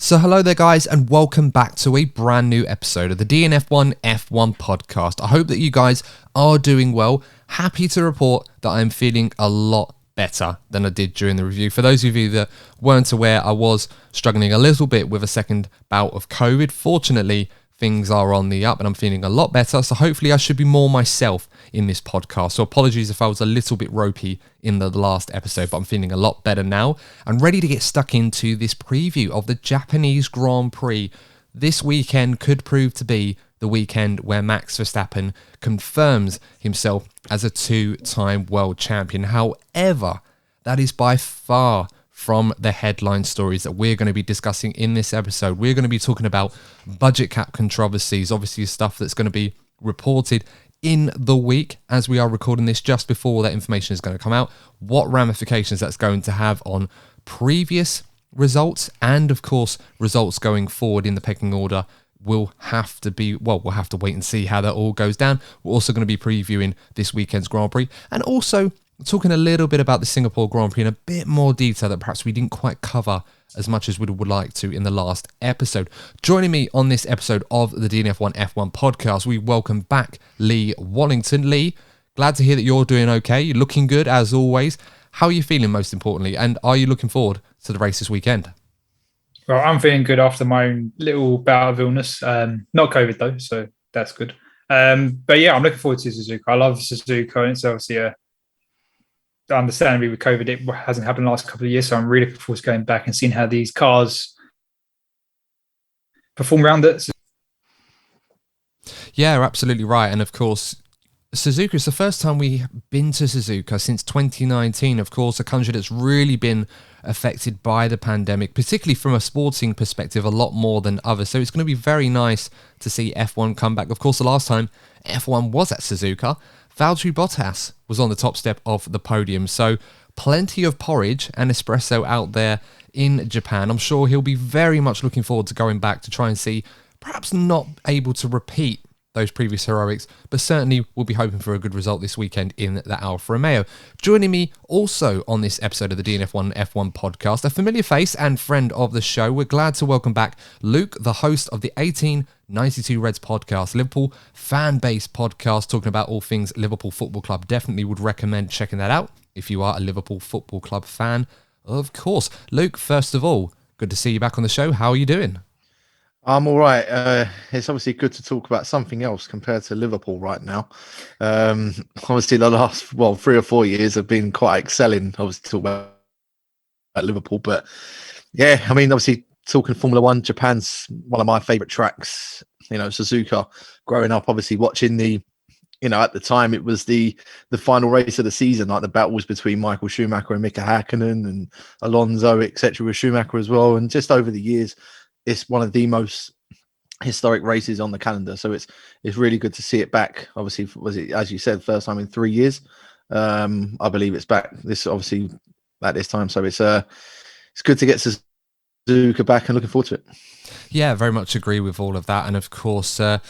So hello there guys, and welcome back to a brand new episode of the DNF1 F1 Podcast. I hope that you guys are doing well. Happy to report that I'm feeling a lot better than I did during the review. For those of you that weren't aware, I was struggling a little bit with a second bout of COVID. Fortunately, things are on the up and I'm feeling a lot better, so hopefully I should be more myself in this podcast. So apologies if I was a little bit ropey in the last episode, but I'm feeling a lot better now and ready to get stuck into this preview of the Japanese Grand Prix. This weekend could prove to be the weekend where Max Verstappen confirms himself as a two-time world champion. However, that is by far from the headline stories that we're going to be discussing in this episode. We're going to be talking about budget cap controversies, obviously stuff that's going to be reported in the week as we are recording this just before that information is going to come out, what ramifications that's going to have on previous results, and of course results going forward in the pecking order. We'll have to wait and see how that all goes down. We're also going to be previewing this weekend's Grand Prix and also talking a little bit about the Singapore Grand Prix in a bit more detail that perhaps we didn't quite cover as much as we would like to in the last episode. Joining me on this episode of the DNF1 F1 Podcast, we welcome back Lee Wallington. Lee, glad to hear that you're doing okay. You're looking good as always. How are you feeling most importantly? And are you looking forward to the race this weekend? Well, I'm feeling good after my own little bout of illness. Not COVID though, so that's good. But yeah, I'm looking forward to Suzuka. I love Suzuka, and it's obviously understandably with COVID, it hasn't happened the last couple of years, so I'm really looking forward to going back and seeing how these cars perform around it. Yeah, absolutely right. And of course, Suzuka is the first time we've been to Suzuka since 2019. Of course, a country that's really been affected by the pandemic, particularly from a sporting perspective, a lot more than others. So it's going to be very nice to see F1 come back. Of course, the last time F1 was at Suzuka, Valtteri Bottas was on the top step of the podium. So plenty of porridge and espresso out there in Japan. I'm sure he'll be very much looking forward to going back to try and see, perhaps not able to repeat those previous heroics, but certainly we'll be hoping for a good result this weekend in the Alfa Romeo. Joining me also on this episode of the DNF1 F1 Podcast, a familiar face and friend of the show. We're glad to welcome back Luke, the host of the 1892 Reds podcast, Liverpool fan-based podcast, talking about all things Liverpool Football Club. Definitely would recommend checking that out if you are a Liverpool Football Club fan, of course. Luke, first of all, good to see you back on the show. How are you doing? I'm all right. It's obviously good to talk about something else compared to Liverpool right now. Obviously, the last 3 or 4 years have been quite excelling. Obviously, talk about Liverpool, but yeah, I mean, obviously, talking Formula One, Japan's one of my favourite tracks. You know, Suzuka. Growing up, obviously, watching at the time it was the final race of the season, like the battles between Michael Schumacher and Mika Hakkinen and Alonso, etc., with Schumacher as well, and just over the years, it's one of the most historic races on the calendar. So it's really good to see it back. Obviously, was it, as you said, first time in 3 years? I believe it's back. This obviously at this time. So it's good to get Suzuka back and looking forward to it. Yeah, very much agree with all of that. And of course, for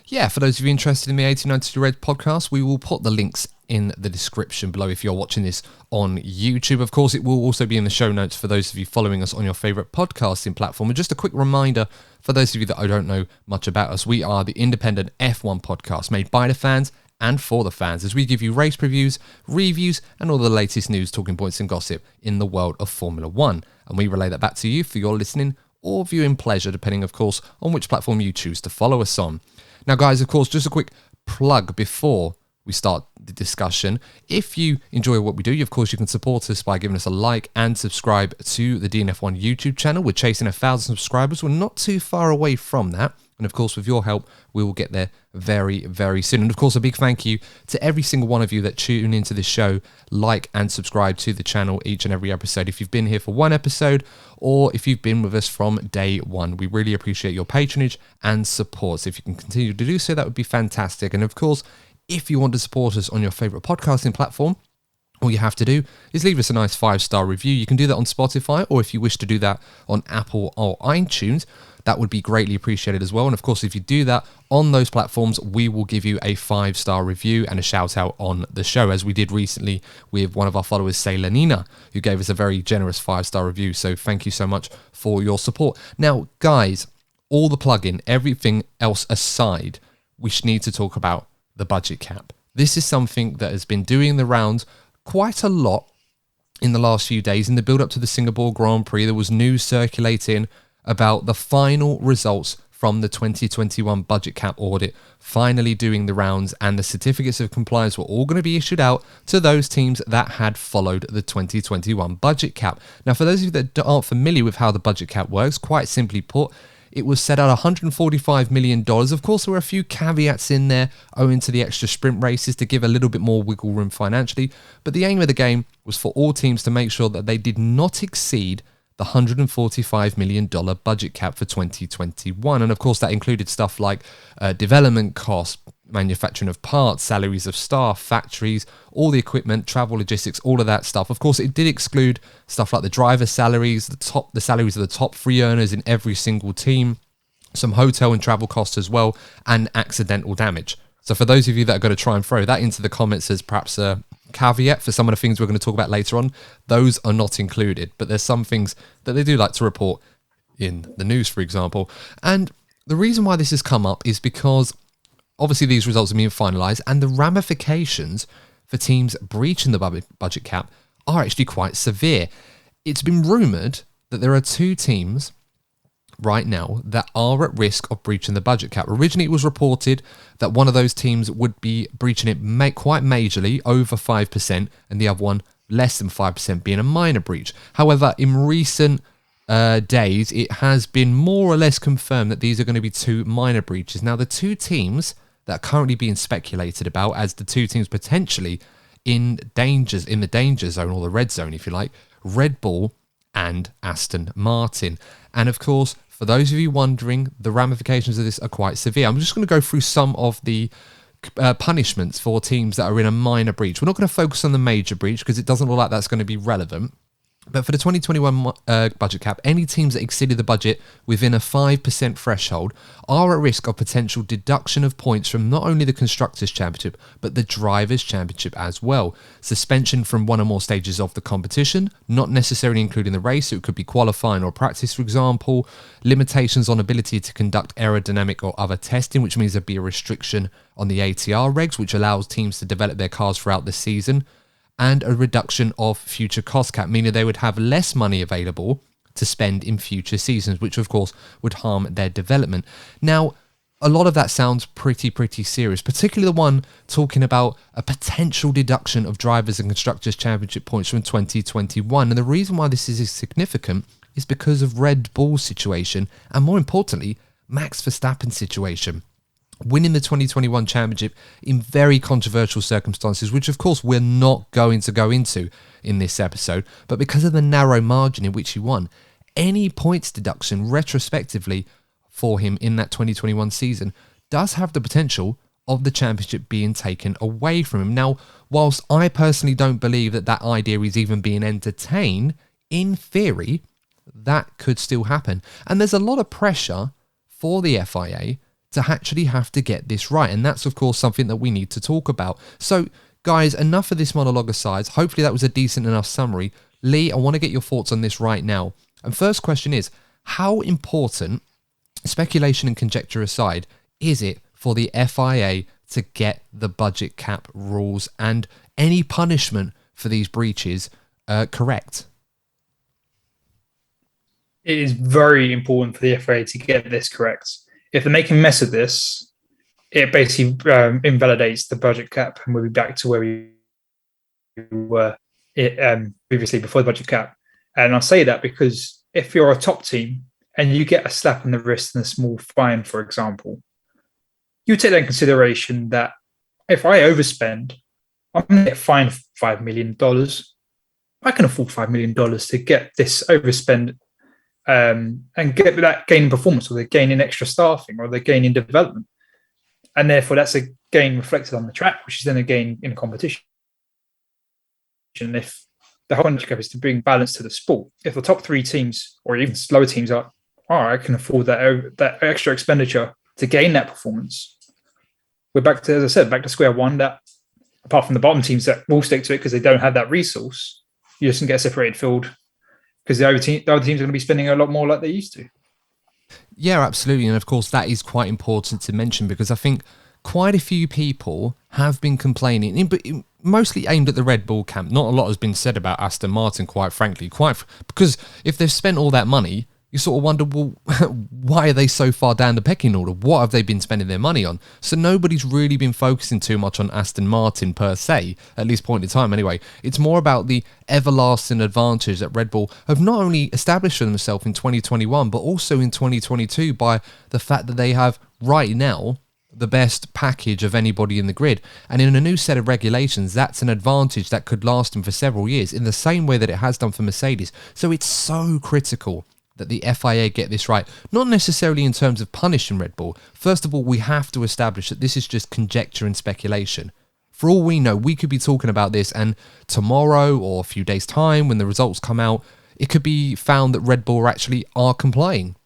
those of you interested in the 1892 Red podcast, we will put the links in the description below if you're watching this on YouTube. Of course, it will also be in the show notes for those of you following us on your favourite podcasting platform. And just a quick reminder for those of you that don't know much about us, we are the independent F1 podcast made by the fans and for the fans, as we give you race previews, reviews, and all the latest news, talking points and gossip in the world of Formula One. And we relay that back to you for your listening or viewing pleasure, depending, of course, on which platform you choose to follow us on. Now, guys, of course, just a quick plug before we start the discussion. If you enjoy what we do, of course, you can support us by giving us a like and subscribe to the DNF1 YouTube channel. We're chasing 1,000 subscribers. We're not too far away from that. And of course, with your help, we will get there very, very soon. And of course, a big thank you to every single one of you that tune into this show, like and subscribe to the channel each and every episode. If you've been here for one episode or if you've been with us from day one, we really appreciate your patronage and support. So if you can continue to do so, that would be fantastic. And of course, if you want to support us on your favourite podcasting platform, all you have to do is leave us a nice 5-star review. You can do that on Spotify, or if you wish to do that on Apple or iTunes, that would be greatly appreciated as well. And of course, if you do that on those platforms, we will give you a 5-star review and a shout out on the show, as we did recently with one of our followers, Saylanina, who gave us a very generous 5-star review. So thank you so much for your support. Now, guys, all the plug-in, everything else aside, we need to talk about the budget cap. This is something that has been doing the rounds quite a lot in the last few days. In the build-up to the Singapore Grand Prix, there was news circulating about the final results from the 2021 budget cap audit finally doing the rounds, and the certificates of compliance were all going to be issued out to those teams that had followed the 2021 budget cap. Now, for those of you that aren't familiar with how the budget cap works, quite simply put, it was set at $145 million. Of course, there were a few caveats in there owing to the extra sprint races to give a little bit more wiggle room financially. But the aim of the game was for all teams to make sure that they did not exceed the $145 million budget cap for 2021. And of course, that included stuff like development costs, manufacturing of parts, salaries of staff, factories, all the equipment, travel, logistics, all of that stuff. Of course, it did exclude stuff like the driver salaries, the salaries of the top 3 earners in every single team, some hotel and travel costs as well, and accidental damage. So for those of you that are going to try and throw that into the comments as perhaps a caveat for some of the things we're going to talk about later on, those are not included. But there's some things that they do like to report in the news, for example. And the reason why this has come up is because obviously these results are being finalised, and the ramifications for teams breaching the budget cap are actually quite severe. It's been rumoured that there are 2 teams right now that are at risk of breaching the budget cap. Originally, it was reported that one of those teams would be breaching it quite majorly, over 5%, and the other one less than 5%, being a minor breach. However, in recent days, it has been more or less confirmed that these are going to be 2 minor breaches. Now, the 2 teams that are currently being speculated about as the 2 teams potentially in the danger zone, or the red zone, if you like, Red Bull and Aston Martin. And of course, for those of you wondering, the ramifications of this are quite severe. I'm just going to go through some of the punishments for teams that are in a minor breach. We're not going to focus on the major breach because it doesn't look like that's going to be relevant. But for the 2021 budget cap, any teams that exceeded the budget within a 5% threshold are at risk of potential deduction of points from not only the Constructors' Championship, but the Drivers' Championship as well. Suspension from one or more stages of the competition, not necessarily including the race, so it could be qualifying or practice, for example. Limitations on ability to conduct aerodynamic or other testing, which means there'd be a restriction on the ATR regs, which allows teams to develop their cars throughout the season. And a reduction of future cost cap, meaning they would have less money available to spend in future seasons, which of course would harm their development. Now, a lot of that sounds pretty serious, particularly the one talking about a potential deduction of Drivers' and Constructors' Championship points from 2021. And the reason why this is significant is because of Red Bull's situation, and more importantly, Max Verstappen's situation. Winning the 2021 championship in very controversial circumstances, which of course we're not going to go into in this episode, but because of the narrow margin in which he won, any points deduction retrospectively for him in that 2021 season does have the potential of the championship being taken away from him. Now, whilst I personally don't believe that idea is even being entertained, in theory, that could still happen. And there's a lot of pressure for the FIA to actually have to get this right. And that's, of course, something that we need to talk about. So, guys, enough of this monologue aside. Hopefully that was a decent enough summary. Lee, I want to get your thoughts on this right now. And first question is, how important, speculation and conjecture aside, is it for the FIA to get the budget cap rules and any punishment for these breaches correct? It is very important for the FIA to get this correct. If they're making a mess of this, it basically invalidates the budget cap, and we'll be back to where we were previously before the budget cap. And I'll say that because if you're a top team and you get a slap on the wrist and a small fine, for example, you take that in consideration that if I overspend, I'm going to get fined $5 million. I can afford $5 million to get this overspend and get that gain in performance, or they're gaining extra staffing, or they're gaining development. And therefore, that's a gain reflected on the track, which is then a gain in competition. If the whole budget cap is to bring balance to the sport, if the top three teams or even lower teams are all right, I can afford that extra expenditure to gain that performance. We're back to, as I said, back to square one. That apart from the bottom teams that will stick to it because they don't have that resource, you just can get a separated field because the other teams are going to be spending a lot more like they used to. Yeah, absolutely. And of course, that is quite important to mention because I think quite a few people have been complaining, but mostly aimed at the Red Bull camp. Not a lot has been said about Aston Martin, quite frankly, because if they've spent all that money, you sort of wonder, well, why are they so far down the pecking order? What have they been spending their money on? So nobody's really been focusing too much on Aston Martin per se, at least point in time anyway. It's more about the everlasting advantage that Red Bull have not only established for themselves in 2021, but also in 2022 by the fact that they have right now the best package of anybody in the grid. And in a new set of regulations, that's an advantage that could last them for several years in the same way that it has done for Mercedes. So it's so critical that the FIA get this right, not necessarily in terms of punishing Red Bull. First of all, we have to establish that this is just conjecture and speculation. For all we know, we could be talking about this and tomorrow or a few days' time when the results come out, it could be found that Red Bull actually are complying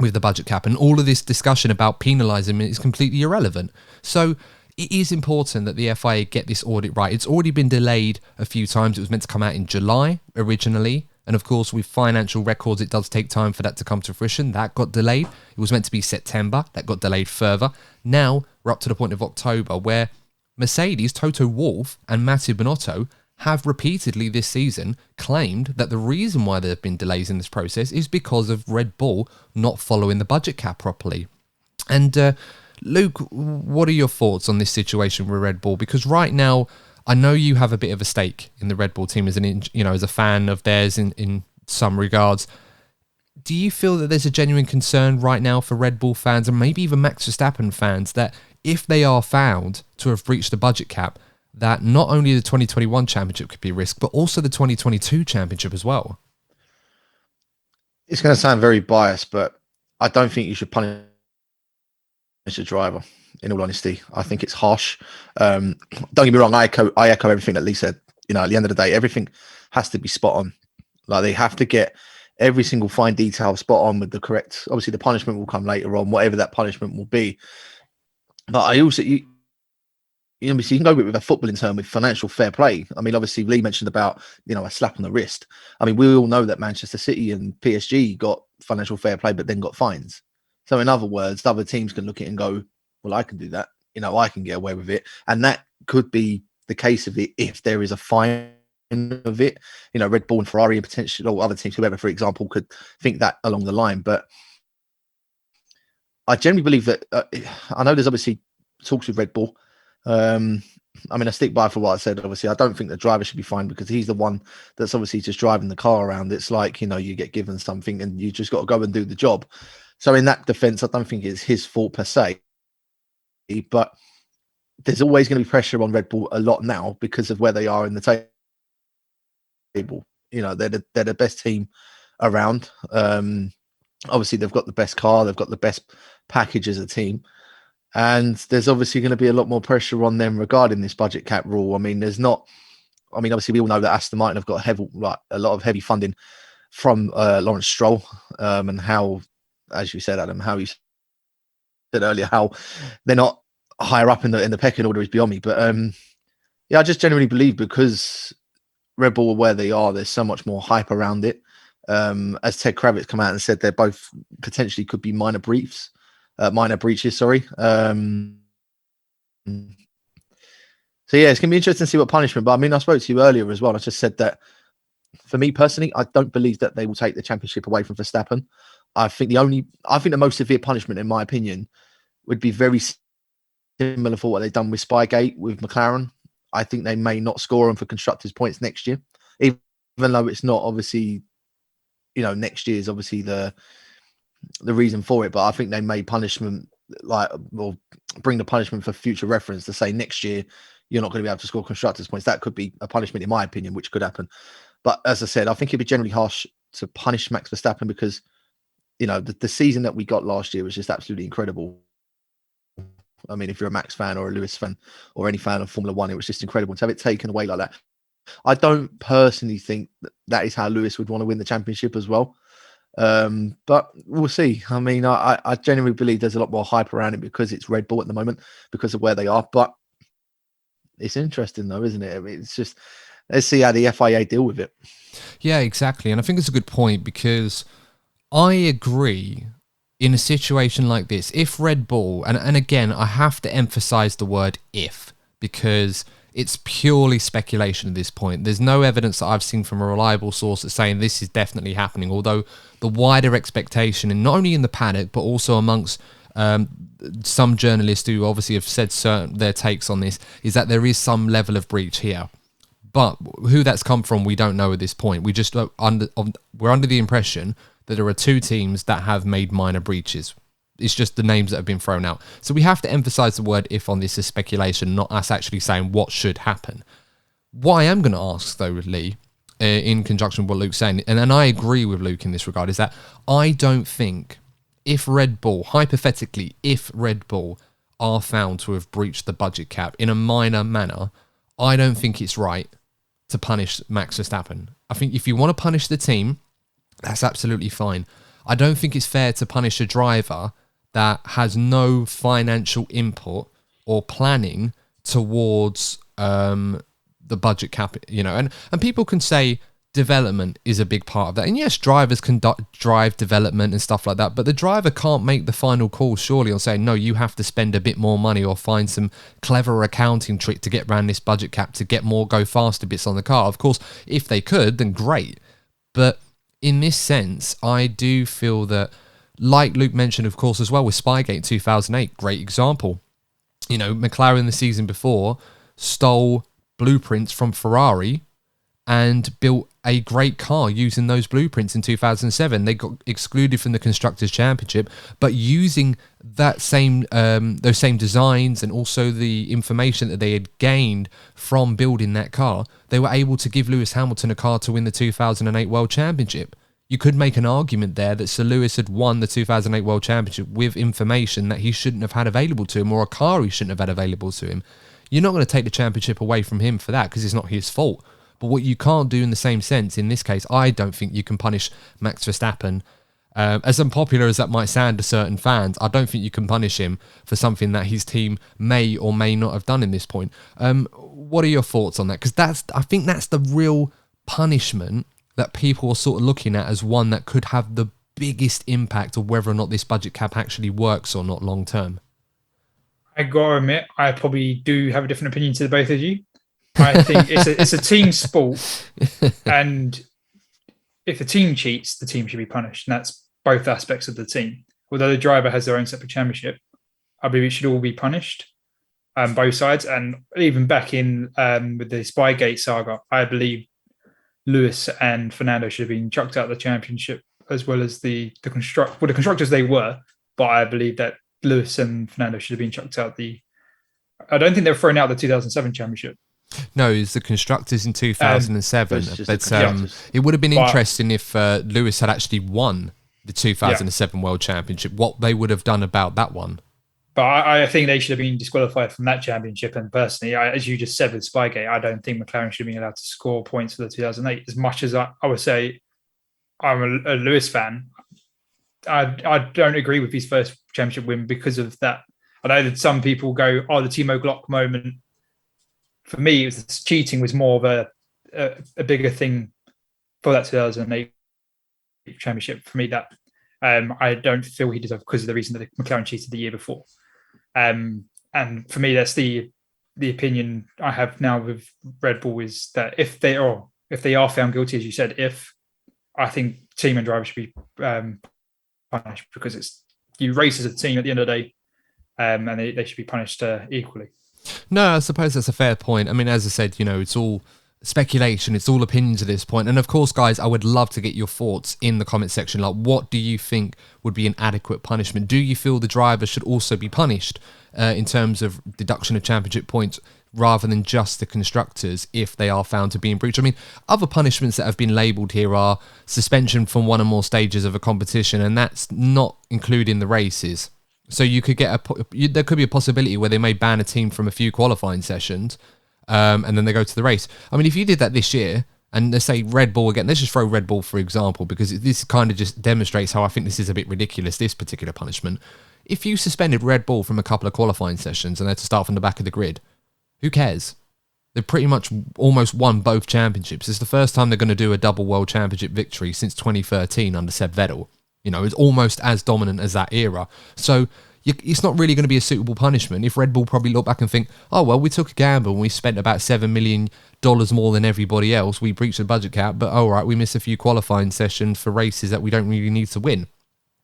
with the budget cap, and all of this discussion about penalising it is completely irrelevant. So it is important that the FIA get this audit right. It's already been delayed a few times. It was meant to come out in July originally. And of course, with financial records, it does take time for that to come to fruition. That got delayed. It was meant to be September. That got delayed further. Now we're up to the point of October where Mercedes, Toto Wolff and Mattia Binotto have repeatedly this season claimed that the reason why there have been delays in this process is because of Red Bull not following the budget cap properly. And Luke, what are your thoughts on this situation with Red Bull? Because right now, I know you have a bit of a stake in the Red Bull team as as a fan of theirs in some regards. Do you feel that there's a genuine concern right now for Red Bull fans and maybe even Max Verstappen fans that if they are found to have breached the budget cap, that not only the 2021 championship could be a risk, but also the 2022 championship as well? It's going to sound very biased, but I don't think you should punish a driver. In all honesty, I think it's harsh. Don't get me wrong. I echo everything that Lee said. At the end of the day, everything has to be spot on. Like they have to get every single fine detail spot on with the correct. Obviously, the punishment will come later on, whatever that punishment will be. But I also, you can go with a footballing term with financial fair play. I mean, obviously, Lee mentioned about a slap on the wrist. I mean, we all know that Manchester City and PSG got financial fair play, but then got fines. So, in other words, other teams can look at it and go, well, I can do that. I can get away with it. And that could be the case of it if there is a fine of it. Red Bull and Ferrari and potentially or other teams, whoever, for example, could think that along the line. But I generally believe that I know there's obviously talks with Red Bull. I mean, I stick by for what I said. Obviously, I don't think the driver should be fined because he's the one that's obviously just driving the car around. It's like, you get given something and you just got to go and do the job. So in that defense, I don't think it's his fault per se. But there's always going to be pressure on Red Bull a lot now because of where they are in the table. They're the best team around. Obviously, they've got the best car, they've got the best package as a team, and there's obviously going to be a lot more pressure on them regarding this budget cap rule. I mean, obviously, we all know that Aston Martin have got a lot of heavy funding from Lawrence Stroll, and how, as you said, Adam, how you said earlier, how they're not higher up in the pecking order is beyond me. But I just genuinely believe because Red Bull are where they are, there's so much more hype around it. As Ted Kravitz come out and said, they're both potentially could be minor breaches. Sorry. So yeah, it's gonna be interesting to see what punishment. But I mean, I spoke to you earlier as well. I just said that for me personally, I don't believe that they will take the championship away from Verstappen. I think the most severe punishment, in my opinion, would be very similar for what they've done with Spygate with McLaren. I think they may not score them for constructors' points next year, even though it's not obviously, next year is obviously the reason for it. But I think they may punishment or bring the punishment for future reference to say next year you're not going to be able to score constructors' points. That could be a punishment, in my opinion, which could happen. But as I said, I think it'd be generally harsh to punish Max Verstappen because the season that we got last year was just absolutely incredible. I mean, if you're a Max fan or a Lewis fan or any fan of Formula One, it was just incredible to have it taken away like that. I don't personally think that is how Lewis would want to win the championship as well. But we'll see. I mean, I genuinely believe there's a lot more hype around it because it's Red Bull at the moment, because of where they are. But it's interesting, though, isn't it? I mean, it's just, let's see how the FIA deal with it. Yeah, exactly. And I think it's a good point, because I agree, in a situation like this, if Red Bull, and again, I have to emphasize the word if, because it's purely speculation at this point. There's no evidence that I've seen from a reliable source that's saying this is definitely happening, although the wider expectation, and not only in the paddock, but also amongst some journalists who obviously have said their takes on this, is that there is some level of breach here. But who that's come from, we don't know at this point. We're under the impression that there are two teams that have made minor breaches. It's just the names that have been thrown out. So we have to emphasize the word if on this as speculation, not us actually saying what should happen. What I am going to ask, though, Lee, in conjunction with what Luke's saying, and I agree with Luke in this regard, is that I don't think if Red Bull, hypothetically, if Red Bull are found to have breached the budget cap in a minor manner, I don't think it's right to punish Max Verstappen. I think if you want to punish the team, that's absolutely fine. I don't think it's fair to punish a driver that has no financial input or planning towards the budget cap, and people can say development is a big part of that. And yes, drivers can drive development and stuff like that, but the driver can't make the final call, surely, on saying, no, you have to spend a bit more money or find some clever accounting trick to get around this budget cap to get more go faster bits on the car. Of course, if they could, then great. But in this sense, I do feel that, like Luke mentioned, of course, as well, with Spygate 2008, great example. McLaren the season before stole blueprints from Ferrari and built a great car using those blueprints in 2007. They got excluded from the Constructors' Championship, but using that those same designs and also the information that they had gained from building that car, they were able to give Lewis Hamilton a car to win the 2008 World Championship. You could make an argument there that Sir Lewis had won the 2008 World Championship with information that he shouldn't have had available to him, or a car he shouldn't have had available to him. You're not going to take the championship away from him for that, because it's not his fault. But what you can't do in the same sense, in this case, I don't think you can punish Max Verstappen. As unpopular as that might sound to certain fans, I don't think you can punish him for something that his team may or may not have done in this point. What are your thoughts on that? Because I think that's the real punishment that people are sort of looking at as one that could have the biggest impact of whether or not this budget cap actually works or not long term. I gotta admit, I probably do have a different opinion to the both of you. I think it's a team sport, and if the team cheats, the team should be punished, and that's both aspects of the team. Although the driver has their own separate championship, I believe it should all be punished, both sides. And even back in with the Spygate saga, I believe Lewis and Fernando should have been chucked out of the championship, as well as the constructors they were. But I believe that Lewis and Fernando should have been chucked out I don't think they were thrown out of the 2007 championship. No, it's the Constructors in 2007. But it would have been interesting if Lewis had actually won the 2007 World Championship, what they would have done about that one. But I think they should have been disqualified from that championship. And personally, as you just said with Spygate, I don't think McLaren should have been allowed to score points for the 2008. As much as I would say I'm a Lewis fan, I don't agree with his first championship win because of that. I know that some people go, the Timo Glock moment. For me, cheating was more of a bigger thing for that 2008 championship. For me, that I don't feel he deserved because of the reason that McLaren cheated the year before. And for me, that's the opinion I have now with Red Bull, is that if they are found guilty, as you said, I think team and driver should be punished, because you race as a team at the end of the day, and they should be punished equally. No, I suppose that's a fair point. I mean, as I said, it's all speculation, it's all opinions at this point. And of course, guys, I would love to get your thoughts in the comment section. Like, what do you think would be an adequate punishment? Do you feel the driver should also be punished in terms of deduction of championship points, rather than just the constructors if they are found to be in breach? I mean, other punishments that have been labelled here are suspension from one or more stages of a competition, and that's not including the races. So you could get there could be a possibility where they may ban a team from a few qualifying sessions, and then they go to the race. I mean, if you did that this year, and let's say Red Bull again, let's just throw Red Bull for example, because this kind of just demonstrates how I think this is a bit ridiculous, this particular punishment. If you suspended Red Bull from a couple of qualifying sessions and they had to start from the back of the grid, who cares? They've pretty much almost won both championships. It's the first time they're going to do a double world championship victory since 2013 under Seb Vettel. You know, it's almost as dominant as that era. So it's not really going to be a suitable punishment. If Red Bull probably look back and think, oh, well, we took a gamble and we spent about $7 million more than everybody else. We breached the budget cap, but all right, we missed a few qualifying sessions for races that we don't really need to win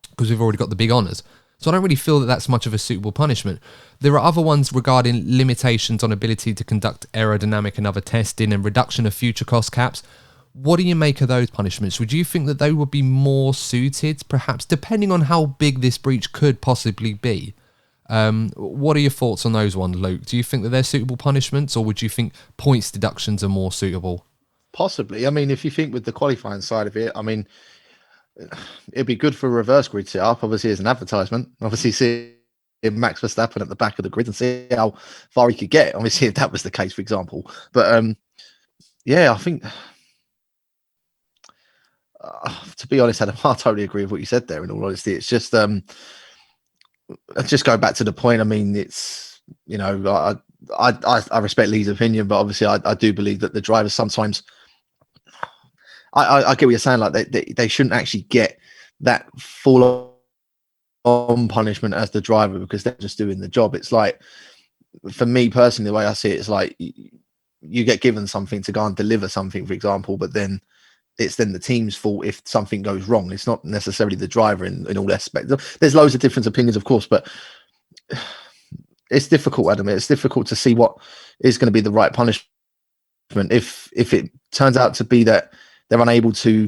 because we've already got the big honours. So I don't really feel that that's much of a suitable punishment. There are other ones regarding limitations on ability to conduct aerodynamic and other testing and reduction of future cost caps. What do you make of those punishments? Would you think that they would be more suited, perhaps, depending on how big this breach could possibly be? What are your thoughts on those ones, Luke? Do you think that they're suitable punishments, or would you think points deductions are more suitable? Possibly. I mean, if you think with the qualifying side of it, I mean, it'd be good for a reverse grid setup, obviously, as an advertisement. Obviously, see Max Verstappen at the back of the grid and see how far he could get. Obviously, if that was the case, for example. But yeah, I think, to be honest, Adam, I totally agree with what you said there. In all honesty, it's just just going back to the point. I mean, it's, you know, I respect Lee's opinion, but obviously, I do believe that the drivers sometimes. I get what you're saying. Like they shouldn't actually get that full on punishment as the driver because they're just doing the job. It's like, for me personally, the way I see it is like you get given something to go and deliver something, for example, but then it's then the team's fault if something goes wrong. It's not necessarily the driver in all aspects. There's loads of different opinions, of course, but it's difficult, Adam. It's difficult to see what is going to be the right punishment. If it turns out to be that they're unable to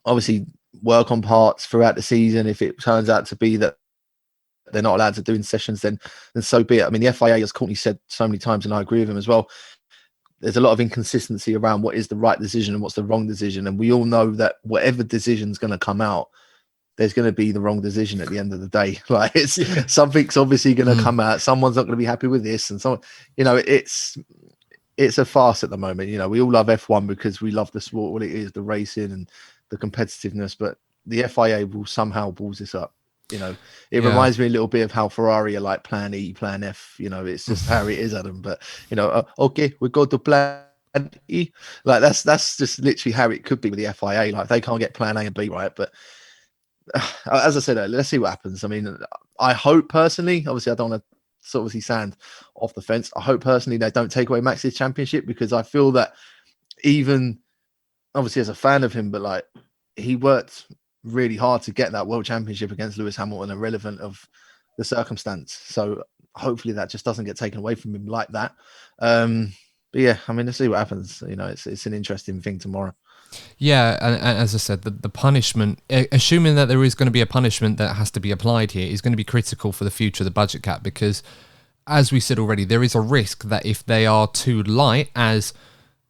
obviously work on parts throughout the season, if it turns out to be that they're not allowed to do in sessions, then so be it. I mean, the FIA, as Courtney said so many times, and I agree with him as well, there's a lot of inconsistency around what is the right decision and what's the wrong decision. And we all know that whatever decision is going to come out, there's going to be the wrong decision at the end of the day. Like something's obviously going to come out. Someone's not going to be happy with this. And someone, you know, it's a farce at the moment. You know, we all love F1 because we love the sport, what it is, the racing and the competitiveness, but the FIA will somehow balls this up. You know, it reminds me a little bit of how Ferrari are like plan E, plan F. You know, it's just how it is, Adam. But, you know, okay, we go to plan E. Like that's just literally how it could be with the FIA. Like they can't get plan A and B right. But as I said, let's see what happens. I mean, I hope personally, obviously I don't want to obviously sound off the fence. I hope personally they don't take away Max's championship, because I feel that even obviously as a fan of him, but like he worked really hard to get that world championship against Lewis Hamilton, irrelevant of the circumstance. So hopefully that just doesn't get taken away from him like that. But yeah, I mean, let's see what happens. You know, it's an interesting thing tomorrow. Yeah, and as I said, the punishment, assuming that there is going to be a punishment that has to be applied here, is going to be critical for the future of the budget cap, because as we said already, there is a risk that if they are too light, as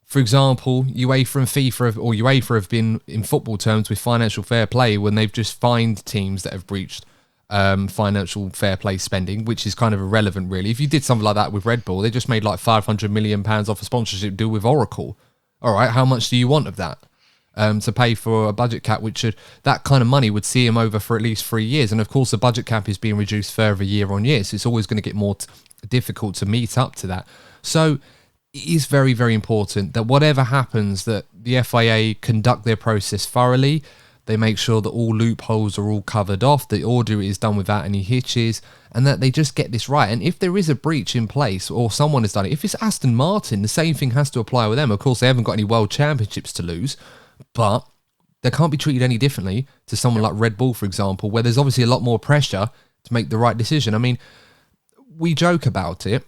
for example, UEFA and FIFA or UEFA have been in football terms with financial fair play when they've just fined teams that have breached financial fair play spending, which is kind of irrelevant really. If you did something like that with Red Bull, they just made like £500 million off a sponsorship deal with Oracle. All right, how much do you want of that? To pay for a budget cap, which that kind of money would see him over for at least 3 years. And of course, the budget cap is being reduced further year on year. So it's always going to get more difficult to meet up to that. So it is very, very important that whatever happens, that the FIA conduct their process thoroughly. They make sure that all loopholes are all covered off, the order is done without any hitches, and that they just get this right. And if there is a breach in place or someone has done it, if it's Aston Martin, the same thing has to apply with them. Of course, they haven't got any world championships to lose, but they can't be treated any differently to someone like Red Bull, for example, where there's obviously a lot more pressure to make the right decision. I mean, we joke about it,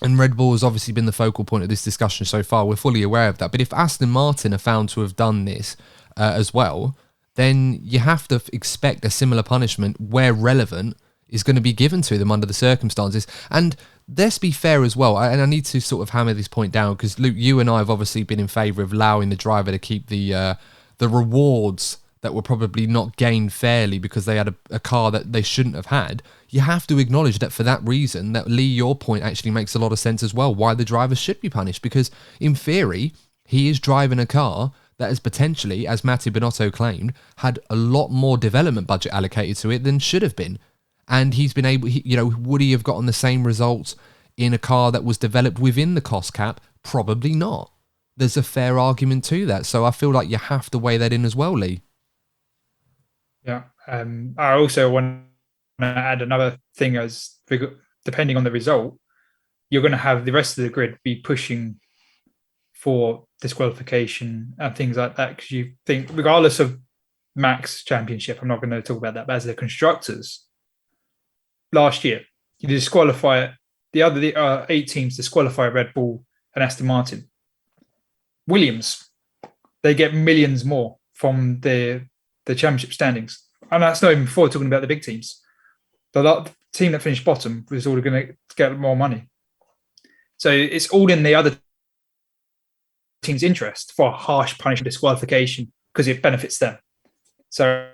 and Red Bull has obviously been the focal point of this discussion so far. We're fully aware of that. But if Aston Martin are found to have done this as well, then you have to expect a similar punishment where relevant is going to be given to them under the circumstances. And let's be fair as well, and I need to sort of hammer this point down, because Luke, you and I have obviously been in favour of allowing the driver to keep the rewards that were probably not gained fairly because they had a car that they shouldn't have had. You have to acknowledge that for that reason, that Lee, your point actually makes a lot of sense as well, why the drivers should be punished, because in theory, he is driving a car that has potentially, as Mattia Binotto claimed, had a lot more development budget allocated to it than should have been. And he's been able, would he have gotten the same results in a car that was developed within the cost cap? Probably not. There's a fair argument to that. So I feel like you have to weigh that in as well, Lee. Yeah. I also want to add another thing, as depending on the result, you're going to have the rest of the grid be pushing for disqualification and things like that, because you think, regardless of Max Championship, I'm not going to talk about that, but as the constructors, last year, you disqualify the other 8 teams, disqualify Red Bull and Aston Martin. Williams, they get millions more from the championship standings. And that's not even before talking about the big teams. The team that finished bottom was all going to get more money. So it's all in the other team's interest for a harsh punishment disqualification, because it benefits them. So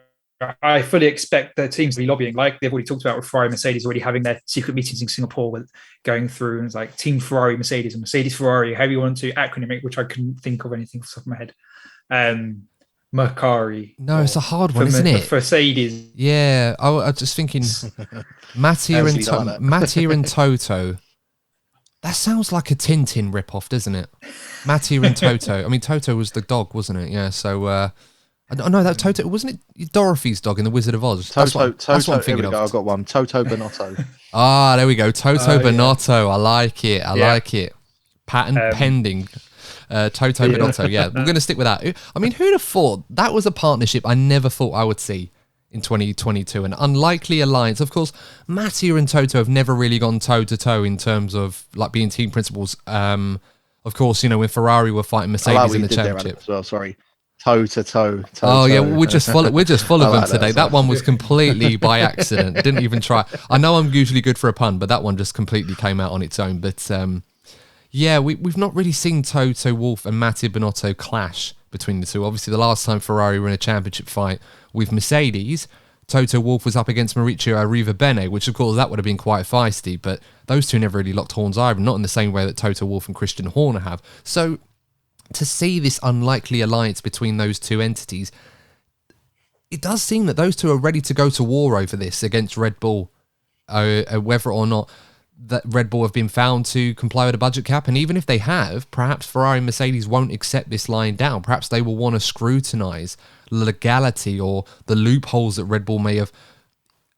I fully expect the teams to be lobbying, like they've already talked about with Ferrari, Mercedes already having their secret meetings in Singapore with going through, and it's like Team Ferrari, Mercedes, and Mercedes Ferrari, however you want to acronym it, which I couldn't think of anything off the top of my head. Mercari. No, it's a hard one, isn't it? Mercedes. Yeah, I was just thinking Mattia and Toto. That sounds like a Tintin ripoff, doesn't it? Mattia and Toto. I mean, Toto was the dog, wasn't it? Yeah, so I know that Toto, wasn't it Dorothy's dog in The Wizard of Oz? Toto, that's what I'm thinking of. I've got one. Toto Binotto. Ah, there we go. Toto Binotto. Yeah. I like it. I like it. Patent pending. Toto Binotto. Yeah, we're going to stick with that. I mean, who'd have thought that was a partnership I never thought I would see in 2022? An unlikely alliance. Of course, Mattia and Toto have never really gone toe-to-toe in terms of like being team principals. Of course, when Ferrari were fighting Mercedes in the championship. As well, sorry. Toe-to-toe. Oh yeah, we're just full of them today. That one was completely by accident. Didn't even try. I know I'm usually good for a pun, but that one just completely came out on its own. But yeah, we've not really seen Toto Wolff and Mattia Binotto clash between the two. Obviously, the last time Ferrari were in a championship fight with Mercedes, Toto Wolff was up against Maurizio Arrivabene, which of course that would have been quite feisty. But those two never really locked horns either, not in the same way that Toto Wolff and Christian Horner have. So to see this unlikely alliance between those two entities, it does seem that those two are ready to go to war over this against Red Bull, whether or not that Red Bull have been found to comply with a budget cap. And even if they have, perhaps Ferrari and Mercedes won't accept this lying down. Perhaps they will want to scrutinise legality or the loopholes that Red Bull may have,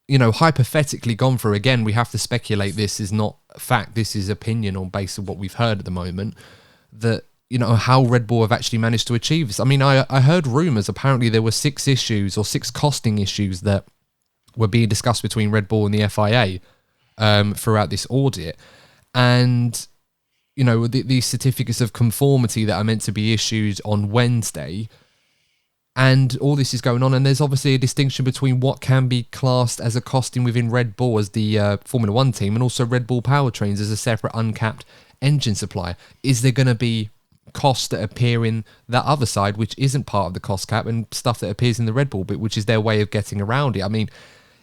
hypothetically gone through. Again, we have to speculate. This is not fact. This is opinion on basis of what we've heard at the moment, that how Red Bull have actually managed to achieve this. I mean, I heard rumours, apparently there were 6 issues or 6 costing issues that were being discussed between Red Bull and the FIA throughout this audit. And, these certificates of conformity that are meant to be issued on Wednesday, and all this is going on. And there's obviously a distinction between what can be classed as a costing within Red Bull as the Formula One team, and also Red Bull Powertrains as a separate uncapped engine supplier. Is there going to be costs that appear in that other side, which isn't part of the cost cap, and stuff that appears in the Red Bull bit, which is their way of getting around it? I mean,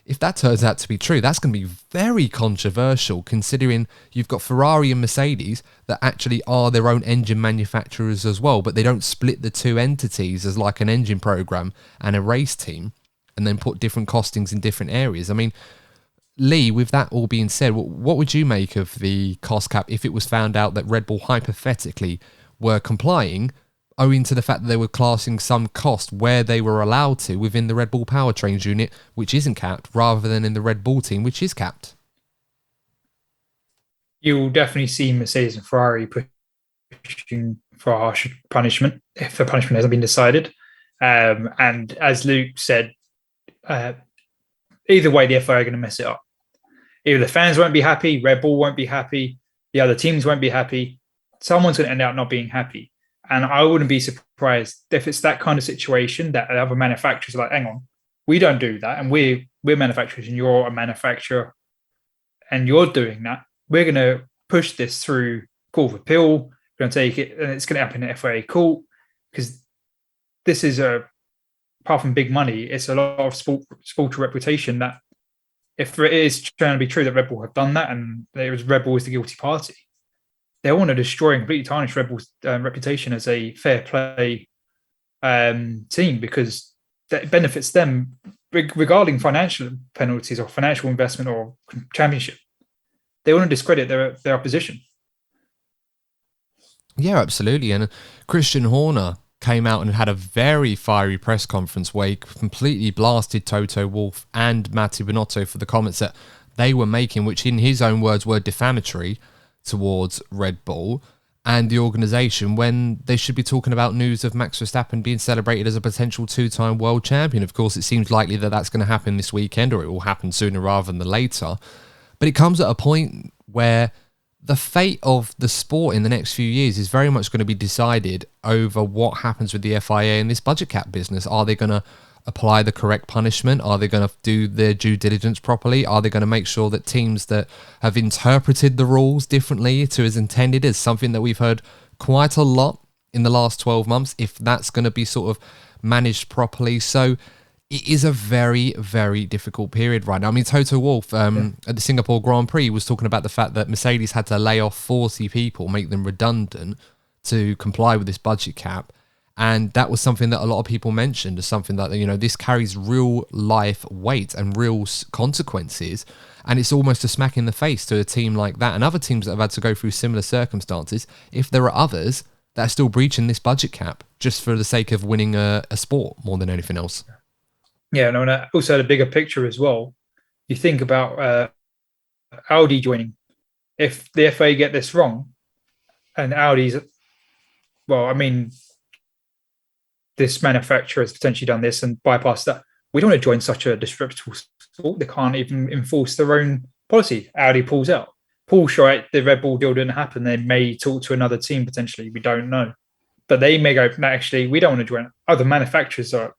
if that turns out to be true, that's going to be very controversial, considering you've got Ferrari and Mercedes that actually are their own engine manufacturers as well, but they don't split the two entities as like an engine program and a race team and then put different costings in different areas. I mean, Lee, with that all being said, what would you make of the cost cap if it was found out that Red Bull hypothetically were complying, owing to the fact that they were classing some cost where they were allowed to within the Red Bull Powertrains unit, which isn't capped, rather than in the Red Bull team, which is capped? You'll definitely see Mercedes and Ferrari pushing for a harsh punishment if the punishment hasn't been decided. And as Luke said, either way, the FIA are going to mess it up. Either the fans won't be happy, Red Bull won't be happy, the other teams won't be happy. Someone's going to end up not being happy. And I wouldn't be surprised if it's that kind of situation that other manufacturers are like, hang on, we don't do that. And we're manufacturers and you're a manufacturer and you're doing that. We're going to push this through Court of Appeal. We're going to take it and it's going to happen in the FIA court, because this is apart from big money, it's a lot of sport reputation that if it is trying to be true that Red Bull have done that and Red Bull is the guilty party, they want to destroy and completely tarnish Red Bull's reputation as a fair play team, because that benefits them regarding financial penalties or financial investment or championship. They want to discredit their opposition. Yeah, absolutely. And Christian Horner came out and had a very fiery press conference where he completely blasted Toto Wolff and Mattia Binotto for the comments that they were making, which in his own words were defamatory towards Red Bull and the organisation, when they should be talking about news of Max Verstappen being celebrated as a potential 2-time world champion. Of course, it seems likely that that's going to happen this weekend, or it will happen sooner rather than later. But it comes at a point where the fate of the sport in the next few years is very much going to be decided over what happens with the FIA and this budget cap business. Are they going to apply the correct punishment? Are they going to do their due diligence properly? Are they going to make sure that teams that have interpreted the rules differently to as intended, is something that we've heard quite a lot in the last 12 months, if that's going to be sort of managed properly? So it is a very, very difficult period right now. I mean, Toto Wolff at the Singapore Grand Prix was talking about the fact that Mercedes had to lay off 40 people, make them redundant to comply with this budget cap. And that was something that a lot of people mentioned as something that, you know, this carries real life weight and real consequences. And it's almost a smack in the face to a team like that and other teams that have had to go through similar circumstances, if there are others that are still breaching this budget cap just for the sake of winning a sport more than anything else. Yeah, and also the bigger picture as well. You think about Audi joining. If the FA get this wrong, and Audi's, well, I mean, this manufacturer has potentially done this and bypassed that. We don't want to join such a disreputable sport. They can't even enforce their own policy. Audi pulls out. Porsche, right, the Red Bull deal didn't happen. They may talk to another team potentially. We don't know. But they may go, no, actually, we don't want to join. Other manufacturers are,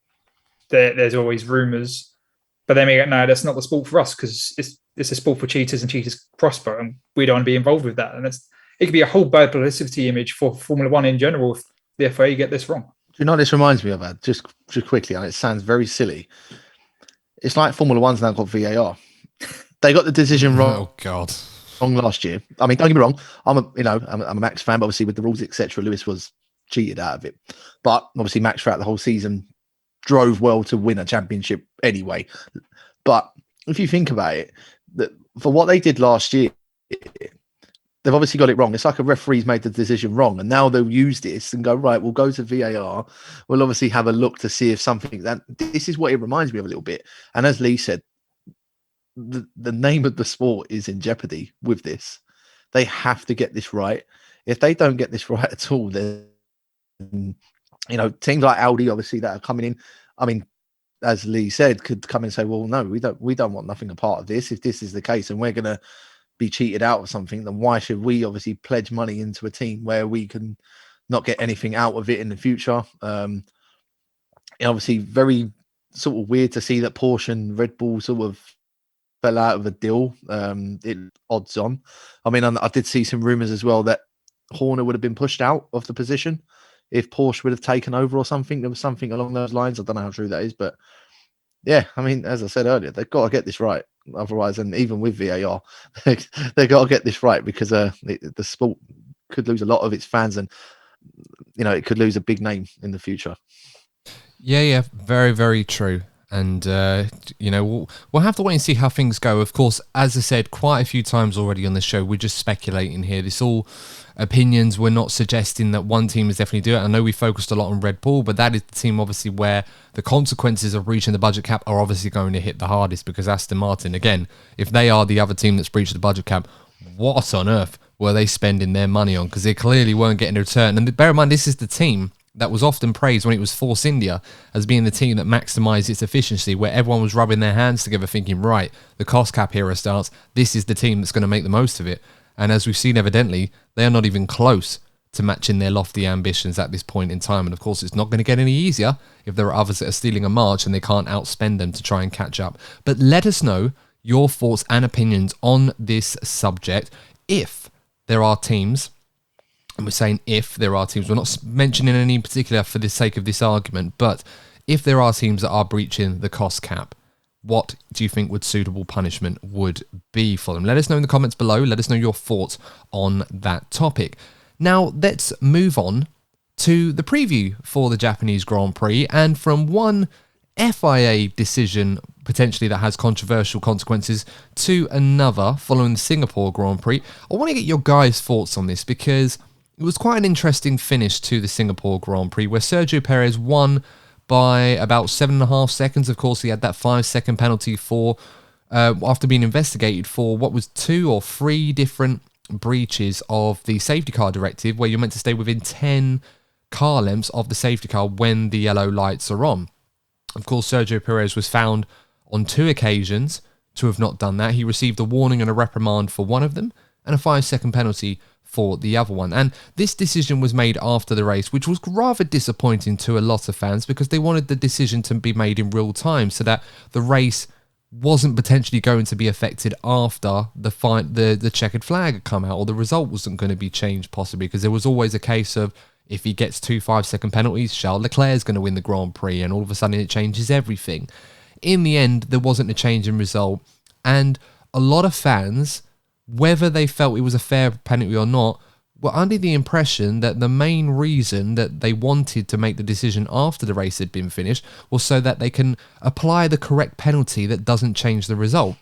there's always rumours, but they may go, no, that's not the sport for us, because it's a sport for cheaters and cheaters prosper, and we don't want to be involved with that. And it could be a whole bad publicity image for Formula One in general if the FIA get this wrong. Do you know what this reminds me of, Ad? Just quickly, and it sounds very silly. It's like Formula One's now got VAR. They got the decision wrong. Oh God, wrong last year. I mean, don't get me wrong. I'm a Max fan, but obviously with the rules, etc., Lewis was cheated out of it. But obviously, Max throughout the whole season drove well to win a championship anyway. But if you think about it, that for what they did last year, they've obviously got it wrong. It's like a referee's made the decision wrong, and now they'll use this and go, right, we'll go to VAR. We'll obviously have a look to see if something that this is what it reminds me of a little bit. And as Lee said, the name of the sport is in jeopardy with this. They have to get this right. If they don't get this right at all, then, you know, teams like Audi, obviously, that are coming in, I mean, as Lee said, could come and say, well, no, we don't want nothing a part of this. If this is the case and we're going to be cheated out of something, then why should we obviously pledge money into a team where we can not get anything out of it in the future? Obviously, very sort of weird to see that Porsche and Red Bull sort of fell out of a deal. It odds on. I mean, I did see some rumors as well that Horner would have been pushed out of the position if Porsche would have taken over or something. There was something along those lines. I don't know how true that is, but yeah, I mean, as I said earlier, they've got to get this right. Otherwise, and even with VAR, they've got to get this right, because the sport could lose a lot of its fans, and you know, it could lose a big name in the future. Yeah, very, very true. And, you know, we'll have to wait and see how things go. Of course, as I said quite a few times already on the show, we're just speculating here. This all opinions. We're not suggesting that one team is definitely doing it. I know we focused a lot on Red Bull, but that is the team, obviously, where the consequences of breaching the budget cap are obviously going to hit the hardest, because Aston Martin, again, if they are the other team that's breached the budget cap, what on earth were they spending their money on? Because they clearly weren't getting a return. And bear in mind, this is the team that was often praised when it was Force India as being the team that maximised its efficiency, where everyone was rubbing their hands together thinking, right, the cost cap era starts, this is the team that's going to make the most of it. And as we've seen, evidently, they are not even close to matching their lofty ambitions at this point in time. And of course, it's not going to get any easier if there are others that are stealing a march and they can't outspend them to try and catch up. But let us know your thoughts and opinions on this subject. If there are teams, and we're saying if there are teams, we're not mentioning any in particular for the sake of this argument, but if there are teams that are breaching the cost cap, what do you think would suitable punishment would be for them? Let us know in the comments below. Let us know your thoughts on that topic. Now, let's move on to the preview for the Japanese Grand Prix. And from one FIA decision, potentially that has controversial consequences, to another following the Singapore Grand Prix, I want to get your guys' thoughts on this because it was quite an interesting finish to the Singapore Grand Prix where Sergio Perez won by about 7.5 seconds. Of course, he had that 5-second penalty for after being investigated for what was 2 or 3 different breaches of the safety car directive, where you're meant to stay within 10 car lengths of the safety car when the yellow lights are on. Of course, Sergio Perez was found on 2 occasions to have not done that. He received a warning and a reprimand for one of them and a 5-second penalty for the other one. And this decision was made after the race, which was rather disappointing to a lot of fans because they wanted the decision to be made in real time so that the race wasn't potentially going to be affected after the checkered flag had come out, or the result wasn't going to be changed possibly, because there was always a case of if he gets 2 5-second penalties, Charles Leclerc is going to win the Grand Prix, and all of a sudden it changes everything. In the end, there wasn't a change in result, and a lot of fans, whether they felt it was a fair penalty or not, were under the impression that the main reason that they wanted to make the decision after the race had been finished was so that they can apply the correct penalty that doesn't change the result.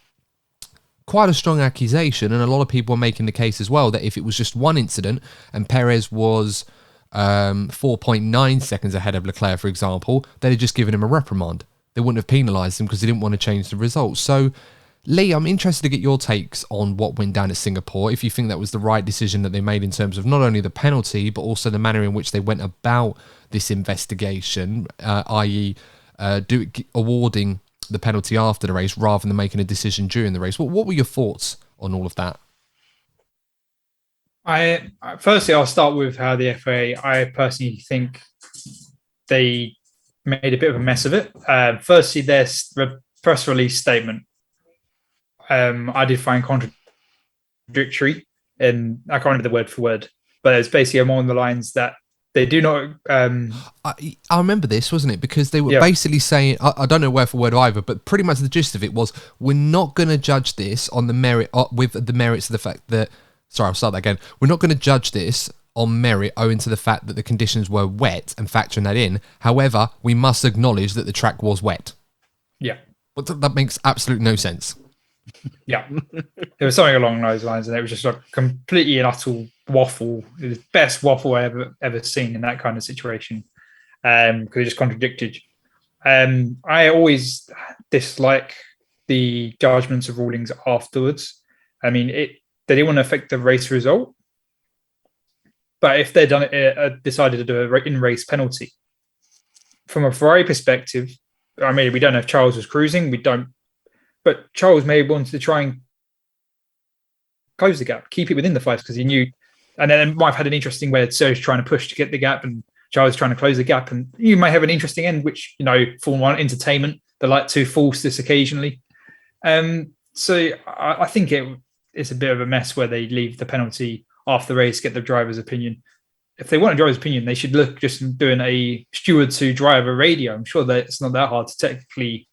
Quite a strong accusation, and a lot of people are making the case as well that if it was just one incident and Perez was 4.9 seconds ahead of Leclerc, for example, they'd have just given him a reprimand. They wouldn't have penalised him because they didn't want to change the result. So, Lee, I'm interested to get your takes on what went down at Singapore, if you think that was the right decision that they made in terms of not only the penalty, but also the manner in which they went about this investigation, i.e. awarding the penalty after the race rather than making a decision during the race. What were your thoughts on all of that? Firstly, I'll start with how the FIA, I personally think they made a bit of a mess of it. Firstly, their press release statement, I did find contradictory, and I can't remember the word for word, but it's basically along the lines that they do not. I remember this, wasn't it? Because they were basically saying, I don't know word for word either, but pretty much the gist of it was, we're not going to judge this on the merit with the merits of the fact that. Sorry, I'll start that again. We're not going to judge this on merit owing to the fact that the conditions were wet and factoring that in. However, we must acknowledge that the track was wet. Yeah. But that makes absolute no sense. Yeah. There was something along those lines, and it was just a completely and utter waffle. It was the best waffle I ever seen in that kind of situation, because it just contradicted. I always dislike the judgments of rulings afterwards. I mean, they didn't want to affect the race result, but if they'd done it, decided to do an in-race penalty, from a Ferrari perspective, I mean, we don't know if Charles was cruising. We don't, but Charles may have wanted to try and close the gap, keep it within the 5, because he knew, and then it might have had an interesting where Sergio's trying to push to get the gap, and Charles is trying to close the gap, and you may have an interesting end, which, Formula 1 entertainment, they like to force this occasionally. So I think it's a bit of a mess where they leave the penalty after the race, get the driver's opinion. If they want a driver's opinion, they should look just doing a stewards who drive a radio. I'm sure that it's not that hard to technically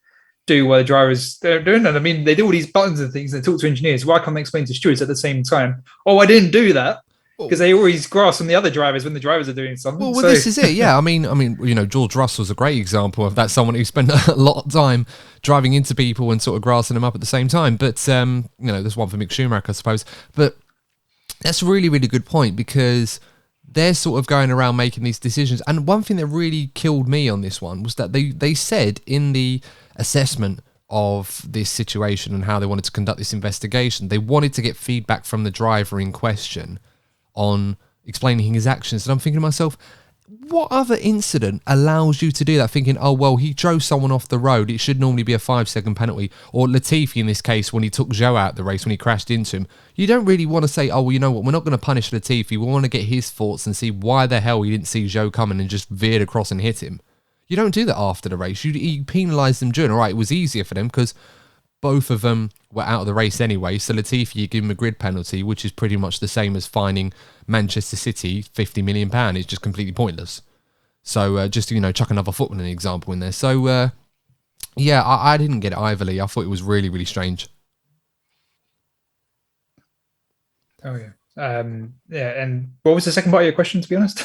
do what the drivers they're doing. And I mean, they do all these buttons and things. They talk to engineers. Why can't they explain to stewards at the same time? Oh, I didn't do that, because they always grasp on the other drivers when the drivers are doing something. Well, this is it. Yeah, I mean, George Russell's a great example of that. Someone who spent a lot of time driving into people and sort of grassing them up at the same time. But there's one for Mick Schumacher, I suppose. But that's a really, really good point, because they're sort of going around making these decisions. And one thing that really killed me on this one was that they said in the assessment of this situation and how they wanted to conduct this investigation, they wanted to get feedback from the driver in question on explaining his actions. And I'm thinking to myself, what other incident allows you to do that? Thinking, oh, well, he drove someone off the road, it should normally be a 5-second penalty. Or Latifi in this case, when he took Zhou out of the race, when he crashed into him. You don't really want to say, oh, well, you know what, we're not going to punish Latifi. We want to get his thoughts and see why the hell he didn't see Zhou coming and just veered across and hit him. You don't do that after the race. You penalise them during. All right, it was easier for them because both of them were out of the race anyway. So Latifi, you give him a grid penalty, which is pretty much the same as fining Manchester City £50 million. It's just completely pointless. So just to, chuck another football an example in there. So, Yeah, I didn't get it either, Lee. I thought it was really, really strange. Oh yeah. Yeah, and what was the second part of your question, to be honest?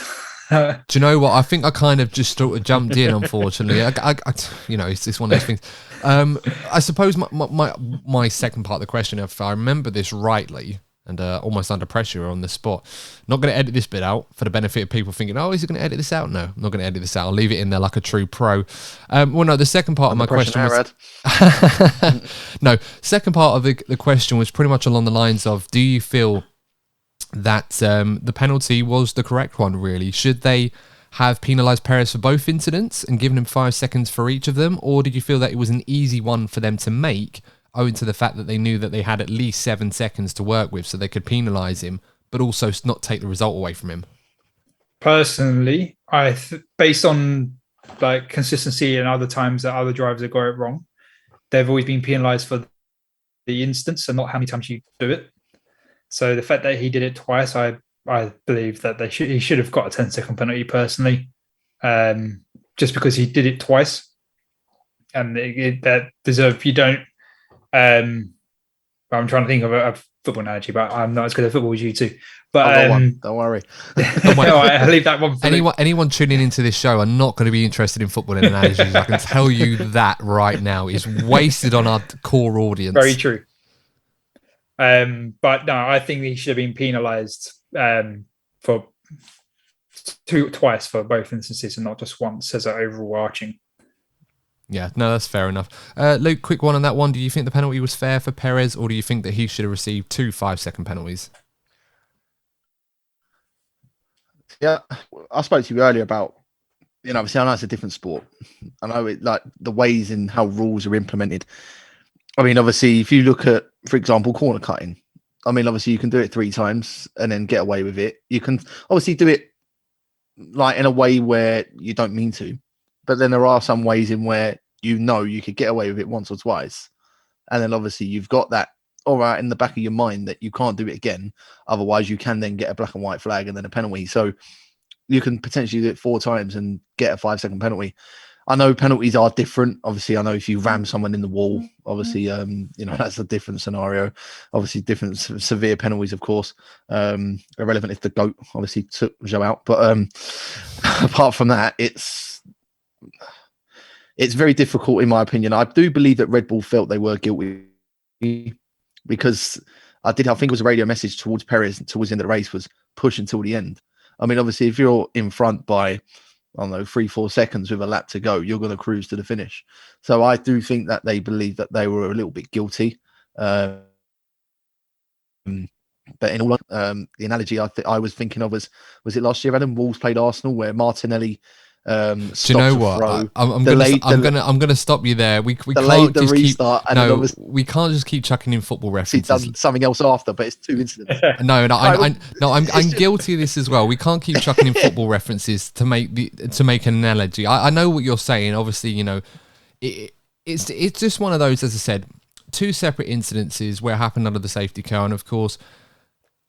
Do you know what? I think I kind of just sort of jumped in, unfortunately. It's one of those things. I suppose my second part of the question, if I remember this rightly, and almost under pressure on the spot, not going to edit this bit out for the benefit of people thinking, oh, is he going to edit this out? No, I'm not going to edit this out. I'll leave it in there like a true pro. The second part of my question was... No, second part of the question was pretty much along the lines of, do you feel that the penalty was the correct one, really? Should they have penalised Perez for both incidents and given him 5 seconds for each of them? Or did you feel that it was an easy one for them to make, owing to the fact that they knew that they had at least 7 seconds to work with, so they could penalise him, but also not take the result away from him? Personally, based on like consistency and other times that other drivers have got it wrong, they've always been penalised for the instance and not how many times you do it. So the fact that he did it twice, I believe that he should have got a 10-second penalty personally, just because he did it twice, and that deserve. You don't. I'm trying to think of a football analogy, but I'm not as good at football as you two. But don't worry. I'll leave that one. For anyone tuning into this show are not going to be interested in football analogies. I can tell you that right now. It's wasted on our core audience. Very true. But no, I think he should have been penalised for twice for both instances and not just once as an overarching. Yeah, no, that's fair enough. Luke, quick one on that one. Do you think the penalty was fair for Perez, or do you think that he should have received 2 5-second penalties? Yeah, I spoke to you earlier about, obviously I know it's a different sport. I know it, like the ways in how rules are implemented. I mean, obviously, if you look at, for example, corner cutting, I mean, obviously you can do it 3 times and then get away with it. You can obviously do it like in a way where you don't mean to, but then there are some ways in where you could get away with it once or twice, and then obviously you've got that all right in the back of your mind that you can't do it again. Otherwise, you can then get a black and white flag and then a penalty. So you can potentially do it 4 times and get a 5-second penalty. I know penalties are different. Obviously, I know if you ram someone in the wall, obviously, that's a different scenario. Obviously, different severe penalties, of course. Irrelevant if the GOAT obviously took Joe out. But apart from that, it's very difficult, in my opinion. I do believe that Red Bull felt they were guilty because I think it was a radio message towards Perez towards the end of the race was push until the end. I mean, obviously, if you're in front by, I don't know, 3-4 seconds with a lap to go, you're going to cruise to the finish. So I do think that they believe that they were a little bit guilty. But in all, the analogy I was thinking of was it last year, Adam? Wolves played Arsenal, where Martinelli do you know what? I'm gonna stop you there. We can't just restart, we can't just keep chucking in football references. He's done something else after, but it's 2 incidents. I'm guilty of this as well. We can't keep chucking in football references to make an analogy. I know what you're saying. Obviously, it's just one of those, as I said, 2 separate incidences where it happened under the safety car, and of course,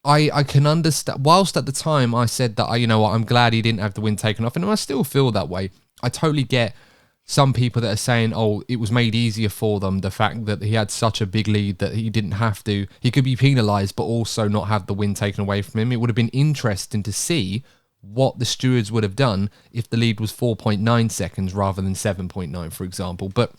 I can understand. Whilst at the time I said that, I'm glad he didn't have the win taken off, and I still feel that way. I totally get some people that are saying, oh, it was made easier for them, the fact that he had such a big lead that he didn't have to. He could be penalised, but also not have the win taken away from him. It would have been interesting to see what the stewards would have done if the lead was 4.9 seconds rather than 7.9, for example. But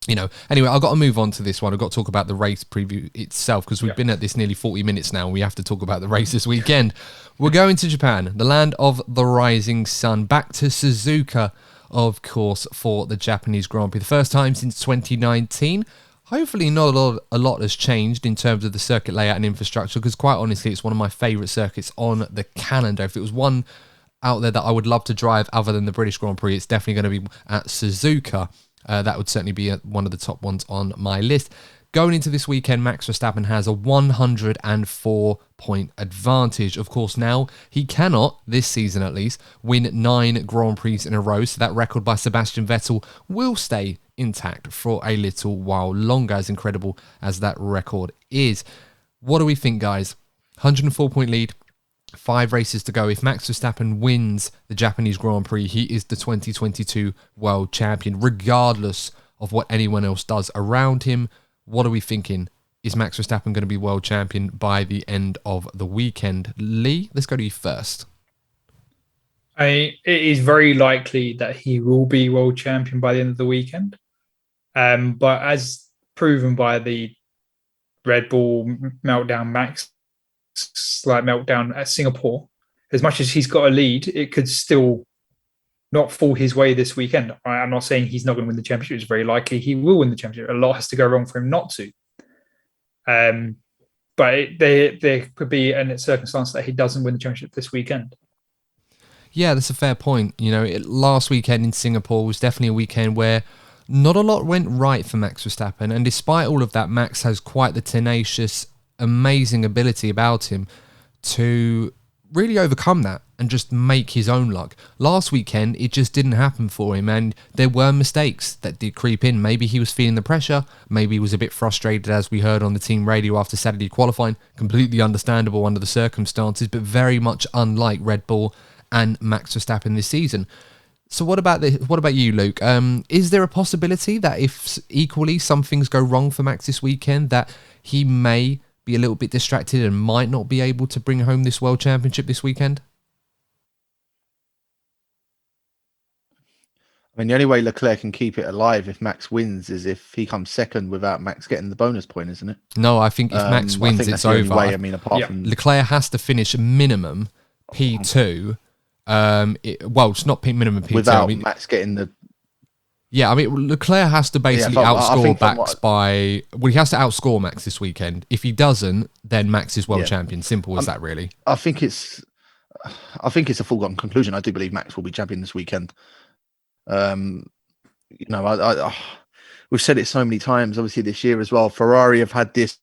anyway, I've got to move on to this one. I've got to talk about the race preview itself, because we've been at this nearly 40 minutes now, and we have to talk about the race this weekend. We're going to Japan, the land of the rising sun, back to Suzuka, of course, for the Japanese Grand Prix. The first time since 2019. Hopefully not a lot has changed in terms of the circuit layout and infrastructure, because quite honestly, it's one of my favourite circuits on the calendar. If it was one out there that I would love to drive other than the British Grand Prix, it's definitely going to be at Suzuka. That would certainly be one of the top ones on my list. Going into this weekend, Max Verstappen has a 104-point advantage. Of course, now he cannot, this season at least, win 9 Grand Prix in a row. So that record by Sebastian Vettel will stay intact for a little while longer, as incredible as that record is. What do we think, guys? 104-point lead. 5 races to go. If Max Verstappen wins the Japanese Grand Prix, he is the 2022 world champion, regardless of what anyone else does around him. What are we thinking? Is Max Verstappen going to be world champion by the end of the weekend? Lee, let's go to you first. It is very likely that he will be world champion by the end of the weekend. But as proven by the Red Bull meltdown, Max slight meltdown at Singapore, as much as he's got a lead, it could still not fall his way this weekend. I'm not saying he's not going to win the championship. It's very likely he will win the championship. A lot has to go wrong for him not to. But there could be a circumstance that he doesn't win the championship this weekend. Yeah, that's a fair point. Last weekend in Singapore was definitely a weekend where not a lot went right for Max Verstappen. And despite all of that, Max has quite the tenacious, amazing ability about him to really overcome that and just make his own luck. Last weekend, it just didn't happen for him, and there were mistakes that did creep in. Maybe he was feeling the pressure, maybe he was a bit frustrated, as we heard on the team radio after Saturday qualifying. Completely understandable under the circumstances, but very much unlike Red Bull and Max Verstappen this season. So what about you, Luke? Is there a possibility that if equally some things go wrong for Max this weekend, that he may be a little bit distracted and might not be able to bring home this World Championship this weekend? I mean, the only way Leclerc can keep it alive if Max wins is if he comes second without Max getting the bonus point, isn't it? No, I think if Max wins, it's over. Apart from Leclerc has to finish minimum P2. It's not minimum P2. Without Max getting the... Yeah, Leclerc has to basically outscore Max by... Well, he has to outscore Max this weekend. If he doesn't, then Max is world champion. Simple as that, really. I think it's a foregone conclusion. I do believe Max will be champion this weekend. We've said it so many times, obviously this year as well. Ferrari have had this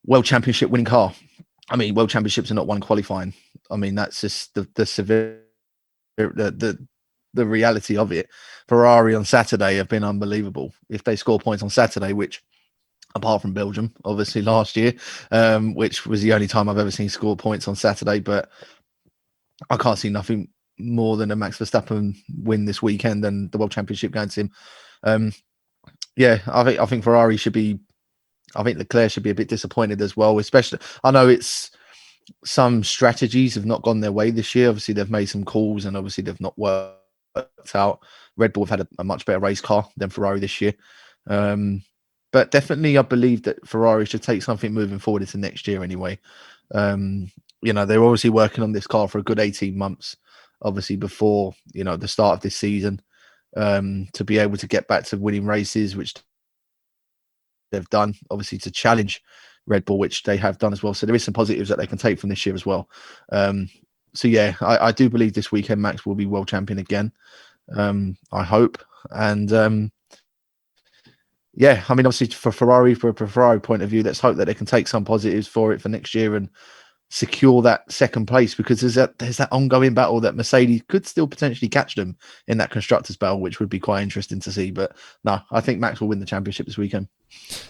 world championship winning car. I mean, world championships are not one qualifying. I mean, that's just the reality of it. Ferrari on Saturday have been unbelievable. If they score points on Saturday, which apart from Belgium, obviously last year, which was the only time I've ever seen score points on Saturday, but I can't see nothing more than a Max Verstappen win this weekend and the world championship going to him. I think Ferrari should be... I think Leclerc should be a bit disappointed as well, especially... I know it's... Some strategies have not gone their way this year. Obviously, they've made some calls and obviously they've not worked out. Red Bull have had a much better race car than Ferrari this year. But definitely, I believe that Ferrari should take something moving forward into next year anyway. They're obviously working on this car for a good 18 months, obviously before, the start of this season, to be able to get back to winning races, which they've done, obviously to challenge Red Bull, which they have done as well. So there is some positives that they can take from this year as well. I do believe this weekend Max will be world champion again. I hope. And obviously from a Ferrari point of view, let's hope that they can take some positives for it for next year and secure that second place, because there's that ongoing battle that Mercedes could still potentially catch them in that constructors battle, which would be quite interesting to see. But no, I think Max will win the championship this weekend.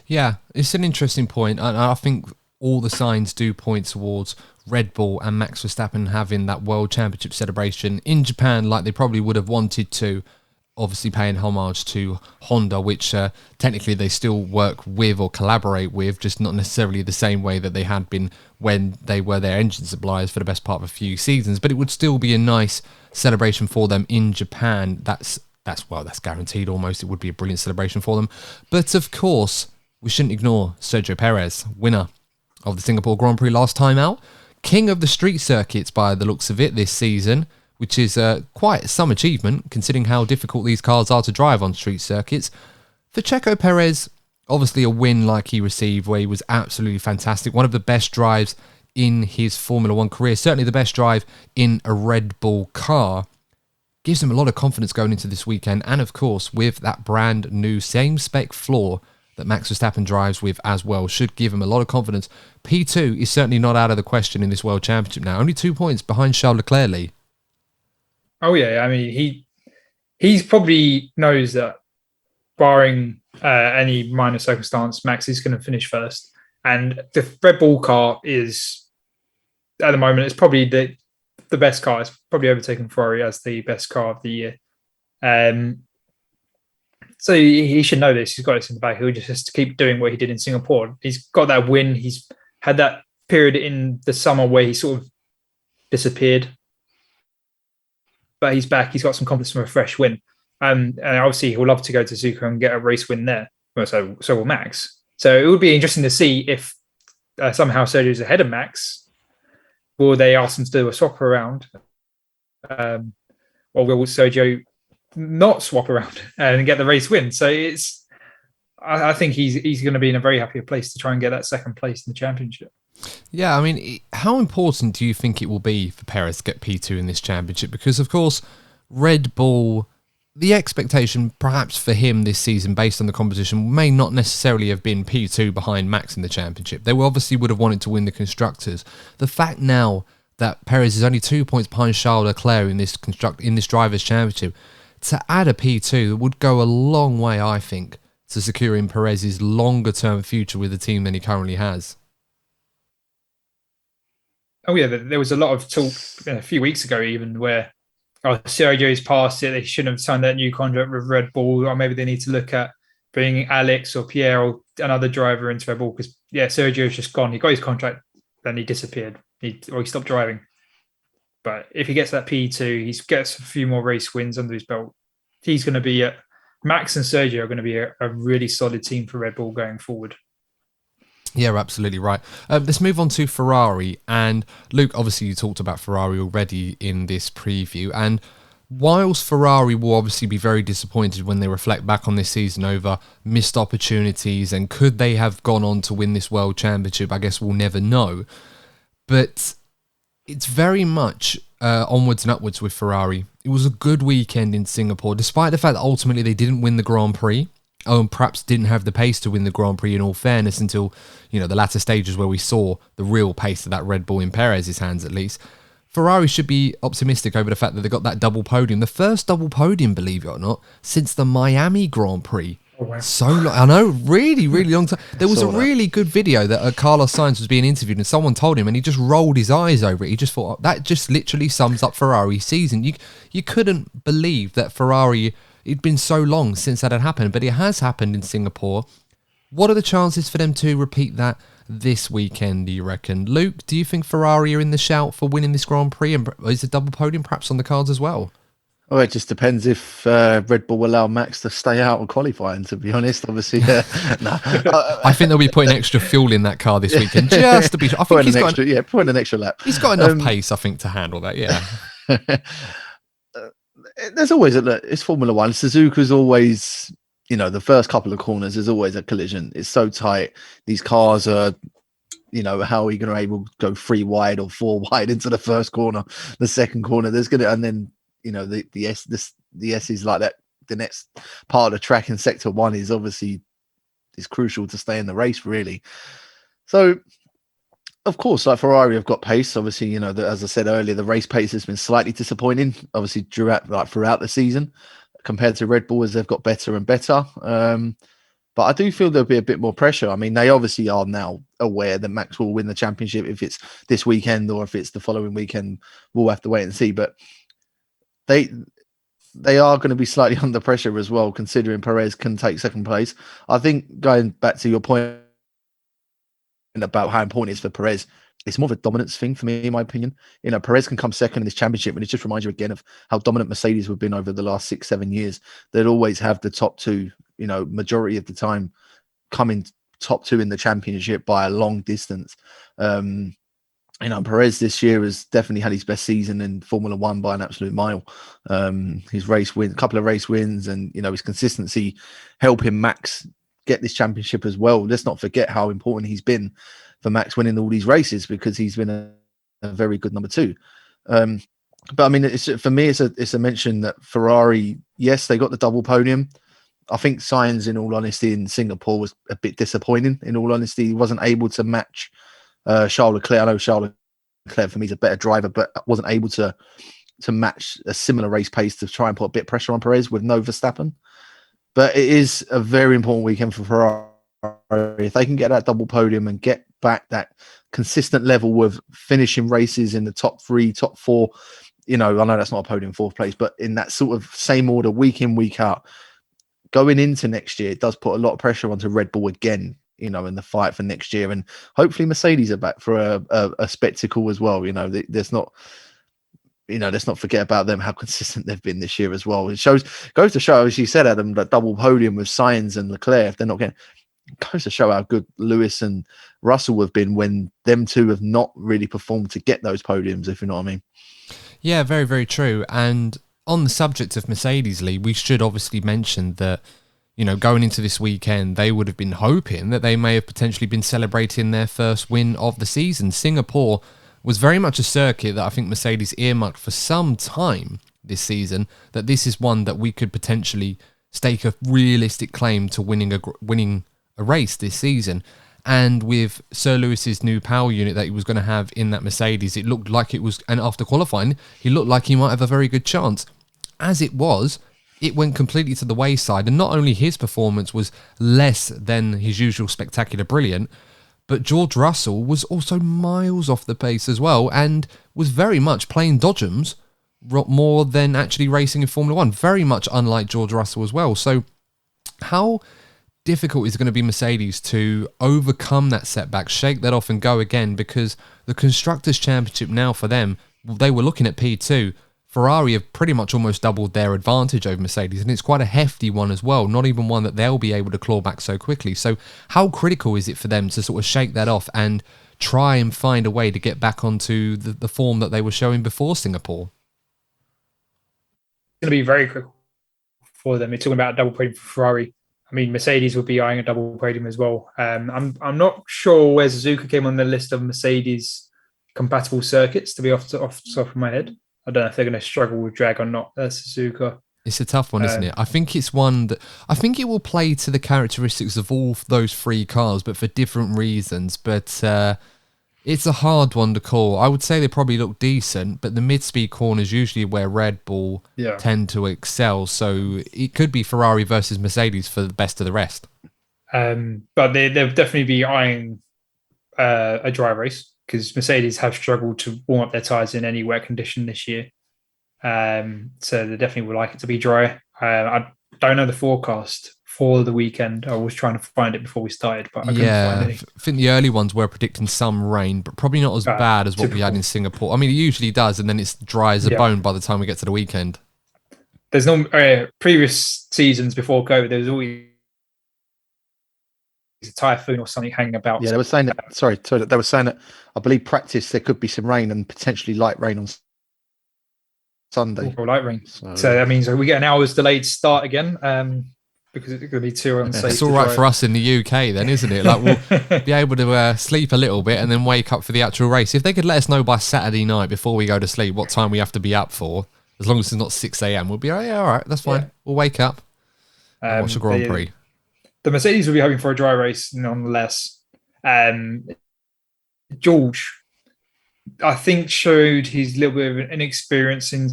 Yeah, it's an interesting point. And I think all the signs do point towards Red Bull and Max Verstappen having that world championship celebration in Japan like they probably would have wanted to, obviously paying homage to Honda, which technically they still work with or collaborate with, just not necessarily the same way that they had been when they were their engine suppliers for the best part of a few seasons. But it would still be a nice celebration for them in Japan. That's guaranteed almost. It would be a brilliant celebration for them. But of course, we shouldn't ignore Sergio Perez, winner of the Singapore Grand Prix last time out, king of the street circuits by the looks of it this season, which is quite some achievement considering how difficult these cars are to drive on street circuits. For Checo Perez, obviously a win like he received where he was absolutely fantastic. One of the best drives in his Formula One career, certainly the best drive in a Red Bull car. Gives him a lot of confidence going into this weekend. And of course, with that brand new same spec floor that Max Verstappen drives with as well, should give him a lot of confidence. P2 is certainly not out of the question in this World Championship now. Only 2 points behind Charles Leclerc, Lee. Oh yeah, I mean he's probably knows that barring any minor circumstance, Max is going to finish first, and the Red Bull car is at the moment it's probably the best car. It's probably overtaken Ferrari as the best car of the year. So he should know this. He's got this in the bag. He'll just has to keep doing what he did in Singapore. He's got that win. He's had that period in the summer where he sort of disappeared, but he's back. He's got some confidence from a fresh win. And obviously he'll love to go to Suzuka and get a race win there. Well, so will Max. So it would be interesting to see if somehow Sergio's ahead of Max. Will they ask him to do a swap around? Or will Sergio not swap around and get the race win? So I think he's going to be in a very happy place to try and get that second place in the championship. Yeah, I mean, how important do you think it will be for Perez to get P2 in this championship? Because, of course, Red Bull, the expectation perhaps for him this season based on the competition may not necessarily have been P2 behind Max in the championship. They obviously would have wanted to win the Constructors. The fact now that Perez is only 2 points behind Charles Leclerc in this Drivers' Championship, to add a P2 would go a long way, I think, to securing Perez's longer-term future with the team than he currently has. Oh yeah, there was a lot of talk a few weeks ago even where Sergio's past it, they shouldn't have signed that new contract with Red Bull, or maybe they need to look at bringing Alex or Pierre or another driver into Red Bull because, Sergio's just gone. He got his contract, then he disappeared. He stopped driving. But if he gets that P2, he gets a few more race wins under his belt. He's going to be Max and Sergio are going to be a really solid team for Red Bull going forward. Yeah, absolutely right. Let's move on to Ferrari. And Luke, obviously you talked about Ferrari already in this preview. And whilst Ferrari will obviously be very disappointed when they reflect back on this season over missed opportunities and could they have gone on to win this World Championship, I guess we'll never know. But it's very much onwards and upwards with Ferrari. It was a good weekend in Singapore, despite the fact that ultimately they didn't win the Grand Prix. And perhaps didn't have the pace to win the Grand Prix in all fairness until, the latter stages where we saw the real pace of that Red Bull in Perez's hands at least. Ferrari should be optimistic over the fact that they got that double podium. The first double podium, believe it or not, since the Miami Grand Prix. Oh, wow. So long, I know, really, really long time. There was a really good video that Carlos Sainz was being interviewed and someone told him and he just rolled his eyes over it. He just thought, that just literally sums up Ferrari's season. You couldn't believe that Ferrari... It'd been so long since that had happened, but it has happened in Singapore. What are the chances for them to repeat that this weekend, do you reckon? Luke, do you think Ferrari are in the shout for winning this Grand Prix? And is a double podium perhaps on the cards as well? Oh, it just depends if Red Bull will allow Max to stay out of qualifying, to be honest. Obviously, no. I think they'll be putting extra fuel in that car this weekend, just to be sure. I think putting an extra lap. He's got enough pace, I think, to handle that, yeah. There's always it's Formula One. Suzuka's always, the first couple of corners is always a collision. It's so tight. These cars are, how are you going to able to go 3 wide or 4 wide into the first corner, the second corner? And then the S is like that. The next part of the track in sector 1 is obviously crucial to stay in the race, really. So. Of course, like Ferrari have got pace. Obviously, as I said earlier, the race pace has been slightly disappointing. Obviously, throughout the season, compared to Red Bull, as they've got better and better. But I do feel there'll be a bit more pressure. I mean, they obviously are now aware that Max will win the championship. If it's this weekend or if it's the following weekend, we'll have to wait and see. But they are going to be slightly under pressure as well, considering Perez can take second place. I think going back to your point about how important it is for Perez, it's more of a dominance thing for me, in my opinion. Perez can come second in this championship, and it just reminds you again of how dominant Mercedes have been over the last 6-7 years. They'd always have the top two, majority of the time, coming top two in the championship by a long distance. Perez this year has definitely had his best season in Formula One by an absolute mile. His couple of race wins, and his consistency helping Max get this championship as well. Let's not forget how important he's been for Max winning all these races, because he's been a very good number 2. But I mean, for me, it's a mention that Ferrari, yes, they got the double podium. I think Sainz, in all honesty, in Singapore was a bit disappointing. In all honesty, he wasn't able to match Charles Leclerc. I know Charles Leclerc for me is a better driver, but wasn't able to match a similar race pace to try and put a bit of pressure on Perez with no Verstappen. But it is a very important weekend for Ferrari. If they can get that double podium and get back that consistent level of finishing races in the top 3, top 4, I know that's not a podium 4th place, but in that sort of same order, week in, week out, going into next year, it does put a lot of pressure onto Red Bull again, you know, in the fight for next year. And hopefully Mercedes are back for a spectacle as well. You know, there's not, you know, let's not forget about them, how consistent they've been this year as well. It goes to show, as you said, Adam, that double podium with Sainz and Leclerc, if they're not getting, goes to show how good Lewis and Russell have been when them two have not really performed to get those podiums, if you know what I mean. Yeah, very, very true. And on the subject of Mercedes, Lee, we should obviously mention that, you know, going into this weekend, they would have been hoping that they may have potentially been celebrating their first win of the season. Singapore was very much a circuit that I think Mercedes earmarked for some time this season, that this is one that we could potentially stake a realistic claim to winning a race this season. And with Sir Lewis's new power unit that he was going to have in that Mercedes, it looked like it was, and after qualifying, he looked like he might have a very good chance. As it was, it went completely to the wayside, and not only his performance was less than his usual spectacular brilliant, but George Russell was also miles off the pace as well, and was very much playing dodgems more than actually racing in Formula One. Very much unlike George Russell as well. So how difficult is it going to be Mercedes to overcome that setback, shake that off and go again? Because the Constructors' Championship now for them, they were looking at P2. Ferrari have pretty much almost doubled their advantage over Mercedes, and it's quite a hefty one as well, not even one that they'll be able to claw back so quickly. So how critical is it for them to sort of shake that off and try and find a way to get back onto the form that they were showing before Singapore? It's going to be very critical for them. You're talking about a double podium for Ferrari. I mean, Mercedes will be eyeing a double podium as well. I'm not sure where Suzuka came on the list of Mercedes compatible circuits, to be off the top of my head. I don't know if they're going to struggle with drag or not. That's Suzuka. It's a tough one, isn't it? I think it's one that I think it will play to the characteristics of all those three cars, but for different reasons. But it's a hard one to call. I would say they probably look decent, but the mid-speed corners usually where Red Bull tend to excel. So it could be Ferrari versus Mercedes for the best of the rest. But they'll definitely be eyeing a dry race, because Mercedes have struggled to warm up their tyres in any wet condition this year. So they definitely would like it to be dry. I don't know the forecast for the weekend. I was trying to find it before we started, but I couldn't find any. I think the early ones were predicting some rain, but probably not as bad as what we had in Singapore. I mean, it usually does, and then it's dry as a bone by the time we get to the weekend. There's no previous seasons before COVID, there was always a typhoon or something hanging about. Yeah, they were saying that. Sorry, they were saying that. I believe practice there could be some rain and potentially light rain on Sunday. Or light rain. So that means we get an hour's delayed start again, because it's going to be too unsafe. It's all right for us in the UK then, isn't it? Like we'll be able to sleep a little bit and then wake up for the actual race. If they could let us know by Saturday night before we go to sleep what time we have to be up for, as long as it's not 6 a.m, we'll be all right, that's fine. Yeah. We'll wake up and watch the Grand Prix. The Mercedes will be hoping for a dry race nonetheless. George, I think, showed his little bit of an inexperience in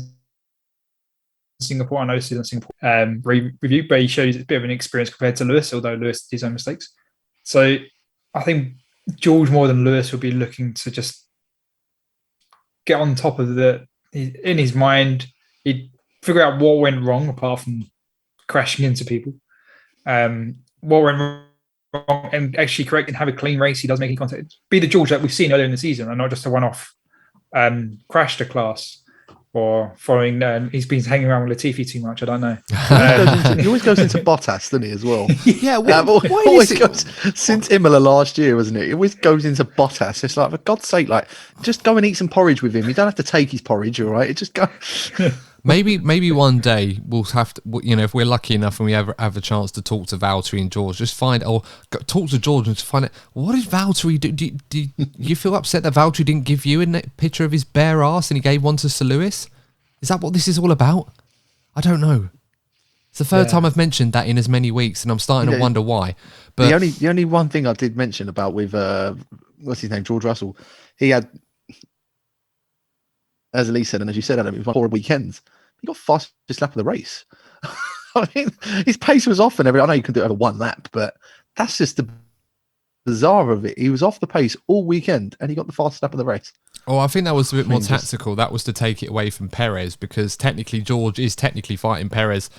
Singapore. I know this is in Singapore review, but he showed a bit of an experience compared to Lewis, although Lewis did his own mistakes. So I think George, more than Lewis, will be looking to just get on top of in his mind, he'd figure out what went wrong apart from crashing into people. What went wrong and actually correct and have a clean race. He does make any contact. Be the George that we've seen earlier in the season, and not just a one-off crash to class or following. He's been hanging around with Latifi too much. I don't know. He always goes into Bottas, doesn't he, as well? Yeah, always goes, since Imola last year, wasn't it? He always goes into Bottas. It's like, for God's sake, like, just go and eat some porridge with him. You don't have to take his porridge, all right? Just go. Maybe one day we'll have to, if we're lucky enough and we ever have a chance to talk to Valtteri and George, just talk to George and just find out, what did Valtteri do? Do you feel upset that Valtteri didn't give you a picture of his bare ass and he gave one to Sir Lewis? Is that what this is all about? I don't know. It's the third time I've mentioned that in as many weeks, and I'm starting to wonder why. But the only one thing I did mention about with what's his name, George Russell, he had, as Elise said, and as you said, Adam, it was 4 weekends. He got fastest lap of the race. I mean, his pace was off and everything. I know you can do it over one lap, but that's just the bizarre of it. He was off the pace all weekend and he got the fastest lap of the race. Oh, I think that was a bit more tactical. That was to take it away from Perez, because technically George is technically fighting Perez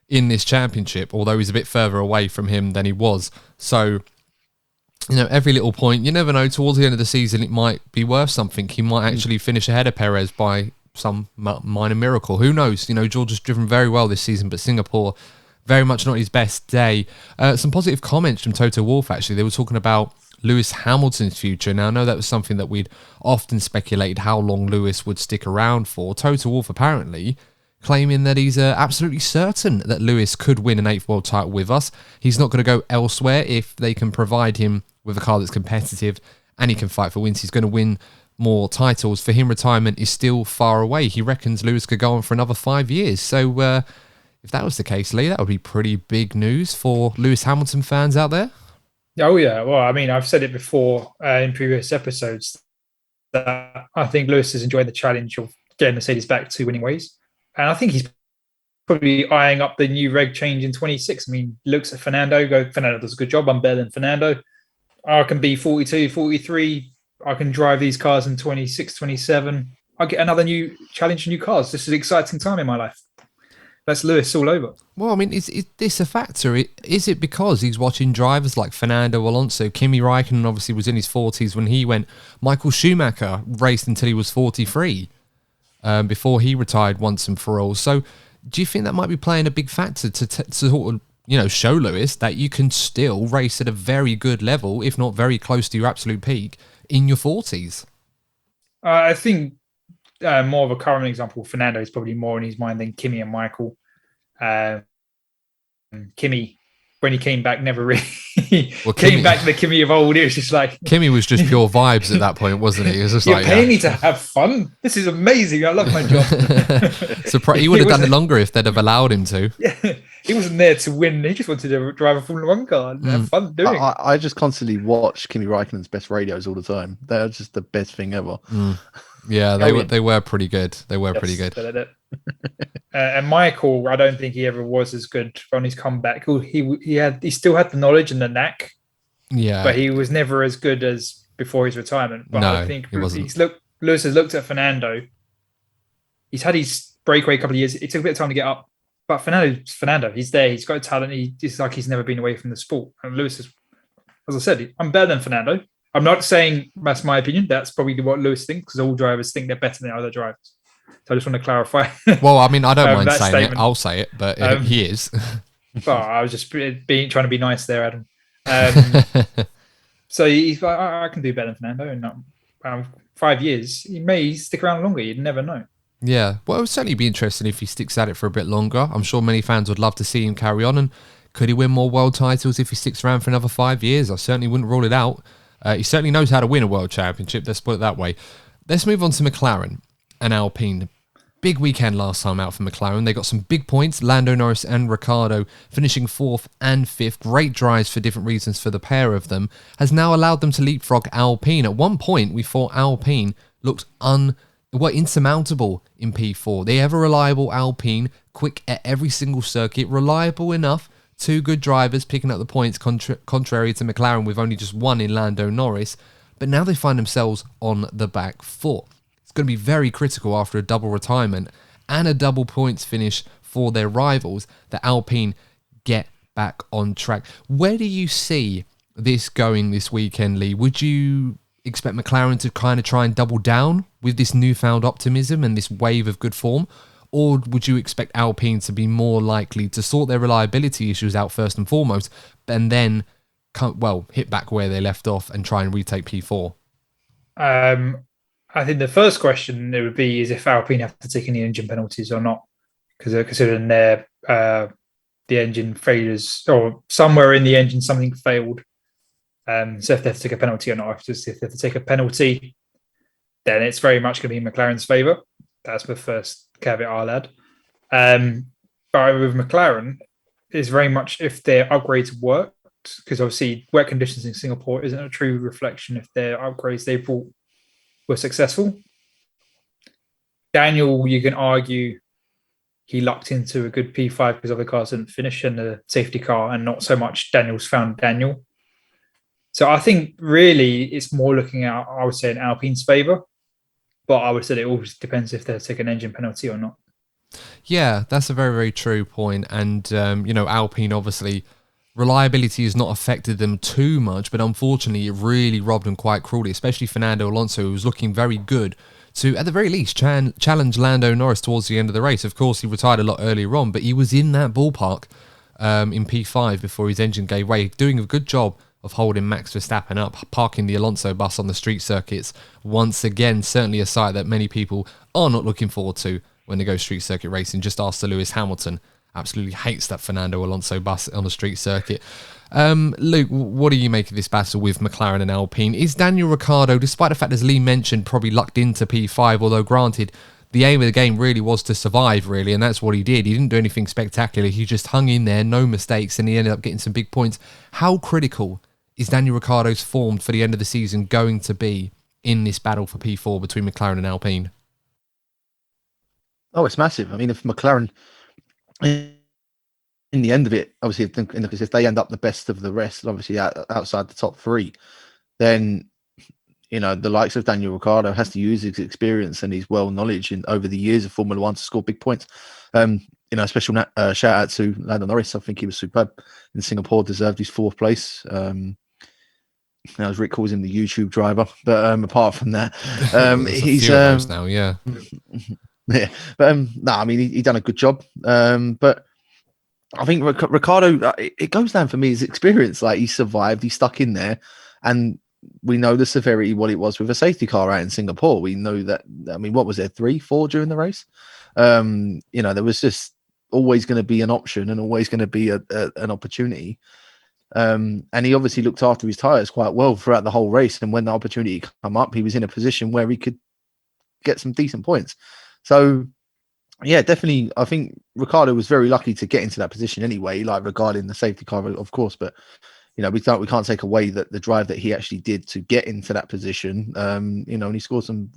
in this championship, although he's a bit further away from him than he was. So, every little point, you never know, towards the end of the season, it might be worth something. He might actually finish ahead of Perez by some minor miracle. Who knows? George has driven very well this season, but Singapore, very much not his best day. Some positive comments from Toto Wolff, actually. They were talking about Lewis Hamilton's future. Now, I know that was something that we'd often speculated how long Lewis would stick around for. Toto Wolff apparently claiming that he's absolutely certain that Lewis could win an 8th world title with us. He's not going to go elsewhere if they can provide him with a car that's competitive and he can fight for wins. He's going to win more titles. For him, retirement is still far away. He reckons Lewis could go on for another 5 years. So if that was the case, Lee, that would be pretty big news for Lewis Hamilton fans out there. Oh, yeah. Well, I mean, I've said it before in previous episodes that I think Lewis has enjoyed the challenge of getting Mercedes back to winning ways. And I think he's probably eyeing up the new reg change in 26. I mean, looks at Fernando, Fernando does a good job. I'm better than Fernando. I can be 42, 43. I can drive these cars in 26, 27. I'll get another new challenge, new cars. This is an exciting time in my life. That's Lewis all over. Well, I mean, is this a factor? Is it because he's watching drivers like Fernando Alonso? Kimi Raikkonen obviously was in his 40s when he went. Michael Schumacher raced until he was 43 before he retired once and for all. So do you think that might be playing a big factor to sort of, show Lewis that you can still race at a very good level, if not very close to your absolute peak, in your 40s? I think more of a current example, Fernando is probably more in his mind than Kimi and Michael. Kimi, when he came back, never really came back to the Kimi of old. It was just like... Kimi was just pure vibes at that point, wasn't he? It was just You're paying me to have fun? This is amazing. I love my job. He would have done it longer if they'd have allowed him to. Yeah, he wasn't there to win. He just wanted to drive a Formula 1 car and have fun doing it. I just constantly watch Kimi Raikkonen's best radios all the time. They're just the best thing ever. Yeah, they were pretty good. They were pretty good. And Michael, I don't think he ever was as good on his comeback. He still had the knowledge and the knack. Yeah, but he was never as good as before his retirement. But I think Lewis has looked at Fernando. He's had his breakaway a couple of years. It took a bit of time to get up, but Fernando. He's there. He's got talent. It's like he's never been away from the sport. And Lewis is, as I said, I'm better than Fernando. I'm not saying that's my opinion. That's probably what Lewis thinks, because all drivers think they're better than other drivers. So I just want to clarify. Well, I mean, I don't mind saying statement. It. I'll say it, but he is. Well, I was just trying to be nice there, Adam. So he's like, I can do better than Fernando. And 5 years, he may stick around longer. You'd never know. Yeah, well, it would certainly be interesting if he sticks at it for a bit longer. I'm sure many fans would love to see him carry on. And could he win more world titles if he sticks around for another 5 years? I certainly wouldn't rule it out. He certainly knows how to win a world championship. Let's put it that way. Let's move on to McLaren and Alpine. Big weekend last time out for McLaren. They got some big points. Lando Norris and Ricciardo finishing 4th and 5th. Great drives for different reasons for the pair of them. Has now allowed them to leapfrog Alpine. At one point, we thought Alpine looked insurmountable in P4. The ever-reliable Alpine, quick at every single circuit, reliable enough. 2 good drivers picking up the points, contrary to McLaren with only just 1 in Lando Norris. But now they find themselves on the back foot. It's going to be very critical after a double retirement and a double points finish for their rivals that Alpine get back on track. Where do you see this going this weekend, Lee? Would you expect McLaren to kind of try and double down with this newfound optimism and this wave of good form? Or would you expect Alpine to be more likely to sort their reliability issues out first and foremost, and then, hit back where they left off and try and retake P4? I think the first question it would be is if Alpine have to take any engine penalties or not, because they're considering the engine failures, or somewhere in the engine something failed. So if they have to take a penalty or not, if they have to take a penalty, then it's very much going to be in McLaren's favour. That's the first caveat I'll add. But with McLaren, it's very much if their upgrades worked, because obviously wet conditions in Singapore isn't a true reflection if their upgrades they brought were successful. Daniel, you can argue he lucked into a good P5 because other cars didn't finish in the safety car, and not so much Daniel's found Daniel. So I think really it's more looking at, I would say, in Alpine's favour. But I would say it always depends if they take an engine penalty or not. Yeah, that's a very, very true point. And, Alpine, obviously, reliability has not affected them too much, but unfortunately, it really robbed them quite cruelly, especially Fernando Alonso, who was looking very good to, at the very least, challenge Lando Norris towards the end of the race. Of course, he retired a lot earlier on, but he was in that ballpark in P5 before his engine gave way, doing a good job of holding Max Verstappen up, parking the Alonso bus on the street circuits. Once again, certainly a sight that many people are not looking forward to when they go street circuit racing. Just ask Sir Lewis Hamilton. Absolutely hates that Fernando Alonso bus on the street circuit. Luke, what do you make of this battle with McLaren and Alpine? Is Daniel Ricciardo, despite the fact, as Lee mentioned, probably lucked into P5, although granted, the aim of the game really was to survive, really, and that's what he did. He didn't do anything spectacular. He just hung in there, no mistakes, and he ended up getting some big points. How critical is Daniel Ricciardo's form for the end of the season going to be in this battle for P4 between McLaren and Alpine? Oh, it's massive. I mean, if McLaren, in the end of it, obviously, if they end up the best of the rest, obviously outside the top three, then the likes of Daniel Ricciardo has to use his experience and his knowledge over the years of Formula One to score big points. Special shout out to Lando Norris. I think he was superb in Singapore, deserved his 4th place. As Rick calls him, the YouTube driver. But apart from that, he's now, yeah. Yeah, but I mean, he done a good job. But I think Ricciardo, it goes down for me his experience. Like, he survived, he stuck in there, and we know the severity what it was with a safety car out in Singapore. We know that. I mean, what was there, 3, 4 during the race? There was just always going to be an option and always going to be an opportunity. And he obviously looked after his tyres quite well throughout the whole race. And when the opportunity came up, he was in a position where he could get some decent points. So, yeah, definitely, I think Ricciardo was very lucky to get into that position anyway, like regarding the safety car, of course. But, we can't take away that the drive that he actually did to get into that position, and he scored some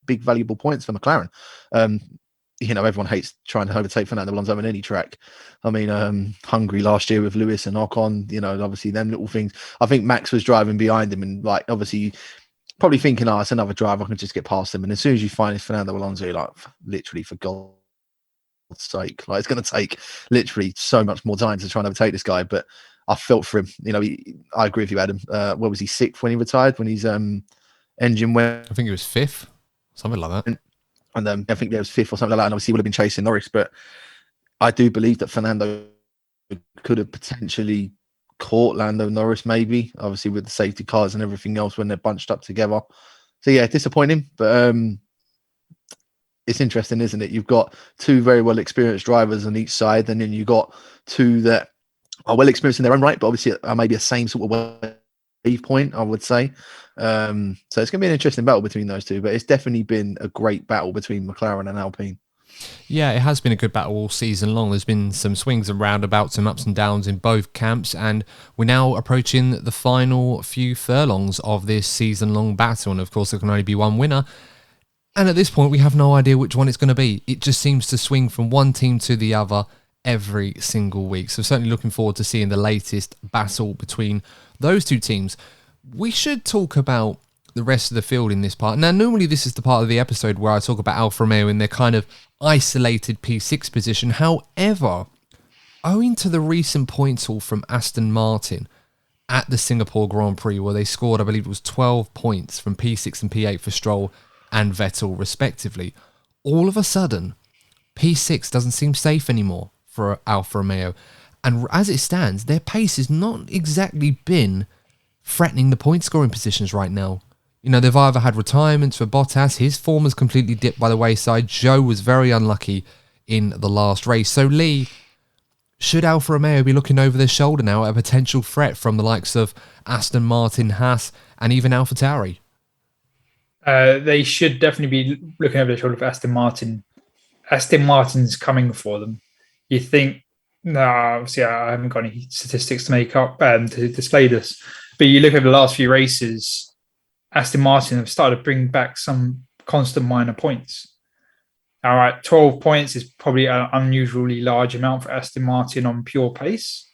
big, valuable points for McLaren. Everyone hates trying to overtake Fernando Alonso on any track. I mean, Hungary last year with Lewis and Ocon, obviously them little things. I think Max was driving behind him and, like, obviously probably thinking, it's another driver, I can just get past him. And as soon as you find it's Fernando Alonso, you're like, literally, for God's sake, like, it's going to take literally so much more time to try and overtake this guy. But I felt for him. I agree with you, Adam. What was he, 6th when he retired, when his engine went? I think it was 5th, something like that. And I think there was 5th or something like that. And obviously he would have been chasing Norris. But I do believe that Fernando could have potentially caught Lando Norris, maybe, obviously with the safety cars and everything else when they're bunched up together. So yeah, disappointing, but it's interesting, isn't it? You've got 2 very well experienced drivers on each side, and then you've got 2 that are well experienced in their own right, but obviously are maybe a same sort of wave point, I would say. So it's going to be an interesting battle between those 2, but it's definitely been a great battle between McLaren and Alpine. Yeah, it has been a good battle all season long. There's been some swings and roundabouts, some ups and downs in both camps, and we're now approaching the final few furlongs of this season-long battle, and of course there can only be one winner. And at this point, we have no idea which one it's going to be. It just seems to swing from one team to the other every single week. So certainly looking forward to seeing the latest battle between those 2 teams. We should talk about the rest of the field in this part. Now, normally this is the part of the episode where I talk about Alfa Romeo in their kind of isolated P6 position. However, owing to the recent points haul from Aston Martin at the Singapore Grand Prix, where they scored, I believe it was 12 points from P6 and P8 for Stroll and Vettel respectively, all of a sudden P6 doesn't seem safe anymore for Alfa Romeo. And as it stands, their pace has not exactly been threatening the point scoring positions right now. They've either had retirements for Bottas, his form has completely dipped by the wayside. Joe was very unlucky in the last race. So Lee, should Alfa Romeo be looking over their shoulder now at a potential threat from the likes of Aston Martin, Haas, and even AlphaTauri? They should definitely be looking over their shoulder for Aston Martin. Aston Martin's coming for them. You think, no, obviously I haven't got any statistics to make up to display this, but you look over the last few races, Aston Martin have started to bring back some constant minor points. All right, 12 points is probably an unusually large amount for Aston Martin on pure pace.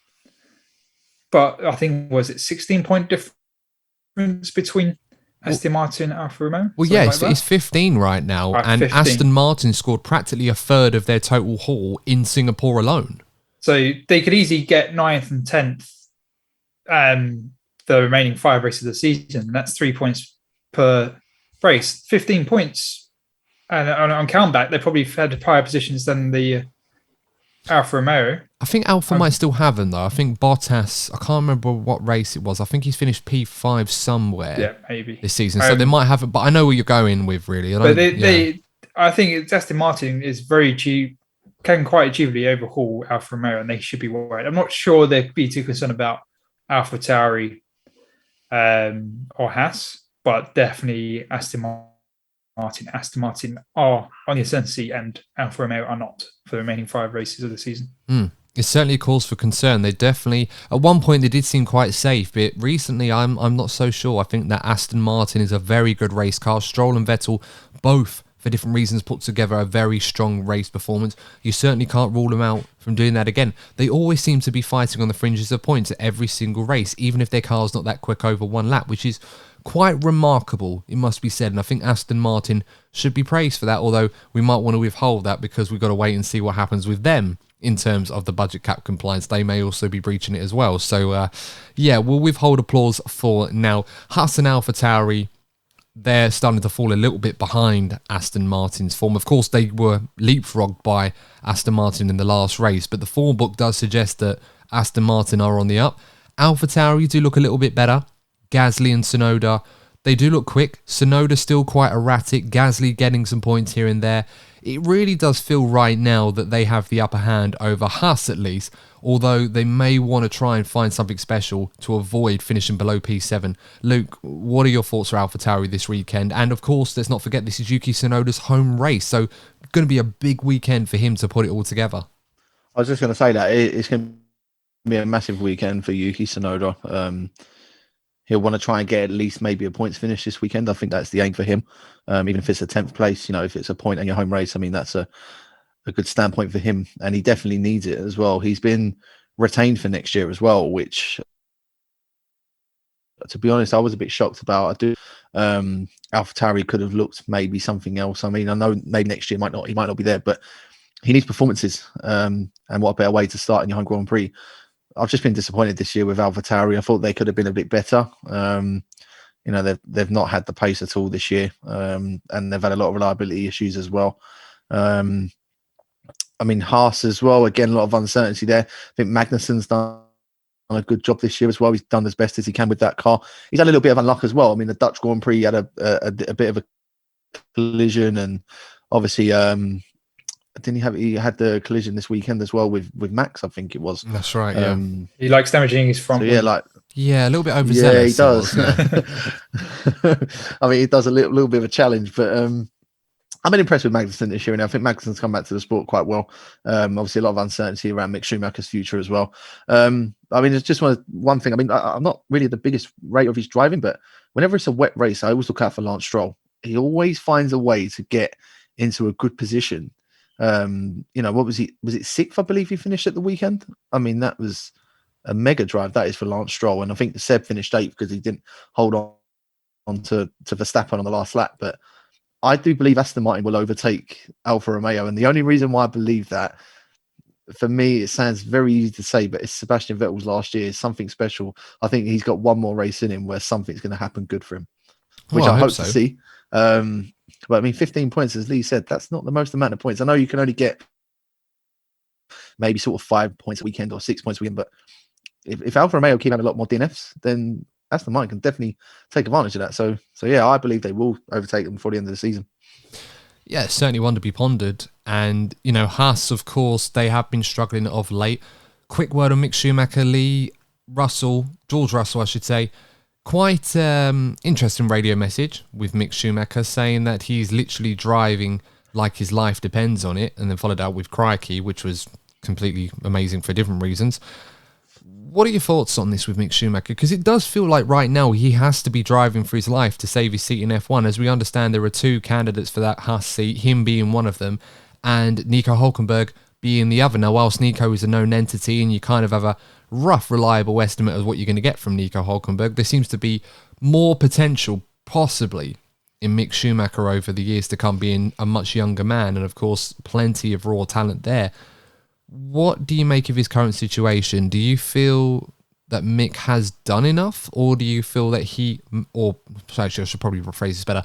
But I think, was it 16-point difference between Aston Martin, Alfa Romeo? Well, yes, it's 15 right now, and 15. Aston Martin scored practically a third of their total haul in Singapore alone. So they could easily get 9th and 10th the remaining 5 races of the season, and that's 3 points per race. 15 points. And on countback, they probably had higher positions than the Alfa Romeo. I think Alfa might still have them, though. I think Bottas, I can't remember what race it was. I think he's finished P5 somewhere maybe this season. So they might have it, but I know where you're going with, really. I think Aston Martin is very cheap, can quite achievably overhaul Alfa Romeo, and they should be worried. I'm not sure they'd be too concerned about AlphaTauri or Haas, but definitely Aston Martin are on the ascendancy, and Alfa Romeo are not for the remaining 5 races of the season. It's certainly a cause for concern. They definitely, at one point, they did seem quite safe, but recently, I'm not so sure. I think that Aston Martin is a very good race car. Stroll and Vettel, both for different reasons, put together a very strong race performance. You certainly can't rule them out from doing that again. They always seem to be fighting on the fringes of points at every single race, even if their car's not that quick over one lap, which is quite remarkable, it must be said. And I think Aston Martin should be praised for that, although we might want to withhold that because we've got to wait and see what happens with them in terms of the budget cap compliance. They may also be breaching it as well. So, we'll withhold applause for now. Haas and AlphaTauri, they're starting to fall a little bit behind Aston Martin's form. Of course, they were leapfrogged by Aston Martin in the last race, but the form book does suggest that Aston Martin are on the up. AlphaTauri do look a little bit better. Gasly and Tsunoda, they do look quick. Tsunoda still quite erratic. Gasly getting some points here and there. It really does feel right now that they have the upper hand over Haas at least, although they may want to try and find something special to avoid finishing below P7. Luke, what are your thoughts for AlphaTauri this weekend? And of course, let's not forget this is Yuki Tsunoda's home race, so going to be a big weekend for him to put it all together. I was just going to say that it's going to be a massive weekend for Yuki Tsunoda. He'll want to try and get at least maybe a points finish this weekend. I think that's the aim for him. Even if it's a 10th place, if it's a point in your home race, I mean, that's a good standpoint for him. And he definitely needs it as well. He's been retained for next year as well, which, to be honest, I was a bit shocked about. AlphaTauri could have looked maybe something else. I mean, I know maybe next year he might not be there, but he needs performances. And what a better way to start in your home Grand Prix. I've just been disappointed this year with AlphaTauri. I thought they could have been a bit better. They've not had the pace at all this year, and they've had a lot of reliability issues as well. Haas as well. Again, a lot of uncertainty there. I think Magnussen's done a good job this year as well. He's done as best as he can with that car. He's had a little bit of unluck as well. I mean, the Dutch Grand Prix had a bit of a collision, and obviously, he had the collision this weekend as well with Max, I think it was. That's right, yeah. He likes damaging his front. So, a little bit overzealous. Yeah, he does. I mean, he does a little bit of a challenge, but I've been impressed with Magnussen this year, and I think Magnussen's come back to the sport quite well. Obviously, a lot of uncertainty around Mick Schumacher's future as well. It's just one thing. I mean, I'm not really the biggest rate of his driving, but whenever it's a wet race, I always look out for Lance Stroll. He always finds a way to get into a good position. What was he? Was it 6th? I believe he finished at the weekend. I mean, that was a mega drive. That is for Lance Stroll, and I think Seb finished 8th because he didn't hold on to Verstappen on the last lap. But I do believe Aston Martin will overtake Alfa Romeo, and the only reason why I believe that, for me, it sounds very easy to say, but it's Sebastian Vettel's last year. It's something special. I think he's got one more race in him where something's going to happen good for him, which I hope to see. But I mean, 15 points, as Lee said, that's not the most amount of points. I know you can only get maybe sort of 5 points a weekend or 6 points a weekend, but if Alfa Romeo keep having a lot more DNFs, then Aston Martin can definitely take advantage of that. So yeah, I believe they will overtake them before the end of the season. Yeah, certainly one to be pondered. And, Haas, of course, they have been struggling of late. Quick word on Mick Schumacher, George Russell, I should say. Quite interesting radio message with Mick Schumacher saying that he's literally driving like his life depends on it, and then followed out with crikey, which was completely amazing for different reasons. What are your thoughts on this with Mick Schumacher? Because it does feel like right now he has to be driving for his life to save his seat in F1. As we understand, there are 2 candidates for that Haas seat, him being one of them, and Nico Hülkenberg being the other. Now, whilst Nico is a known entity and you kind of have a rough, reliable estimate of what you're going to get from Nico Hülkenberg, there seems to be more potential possibly in Mick Schumacher over the years to come being a much younger man, and of course plenty of raw talent there. What do you make of his current situation? Do you feel that Mick has done enough, or do you feel that I should probably rephrase this better.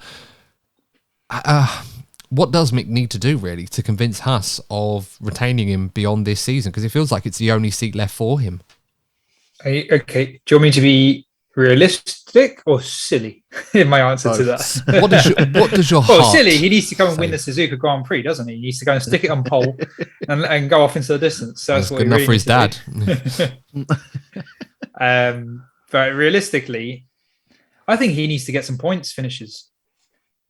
What does Mick need to do really to convince Haas of retaining him beyond this season? Because it feels like it's the only seat left for him. Okay, do you want me to be realistic or silly in my answer to that? What does your heart? Well, silly. He needs to come and win the Suzuka Grand Prix, doesn't he? He needs to go and stick it on pole and go off into the distance. So that's what good enough for his dad. But realistically, I think he needs to get some points finishes.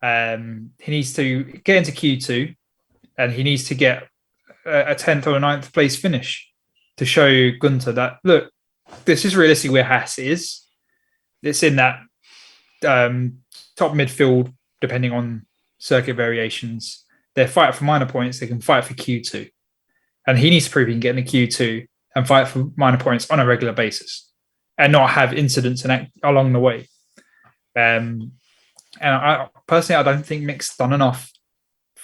He needs to get into Q2, and he needs to get a 10th or a 9th place finish to show Gunter that, look, this is realistically where Haas is. It's in that top midfield, depending on circuit variations. They're fighting for minor points. They can fight for Q2. And he needs to prove he can get in the Q2 and fight for minor points on a regular basis and not have incidents along the way. And I personally, I don't think Mick's done enough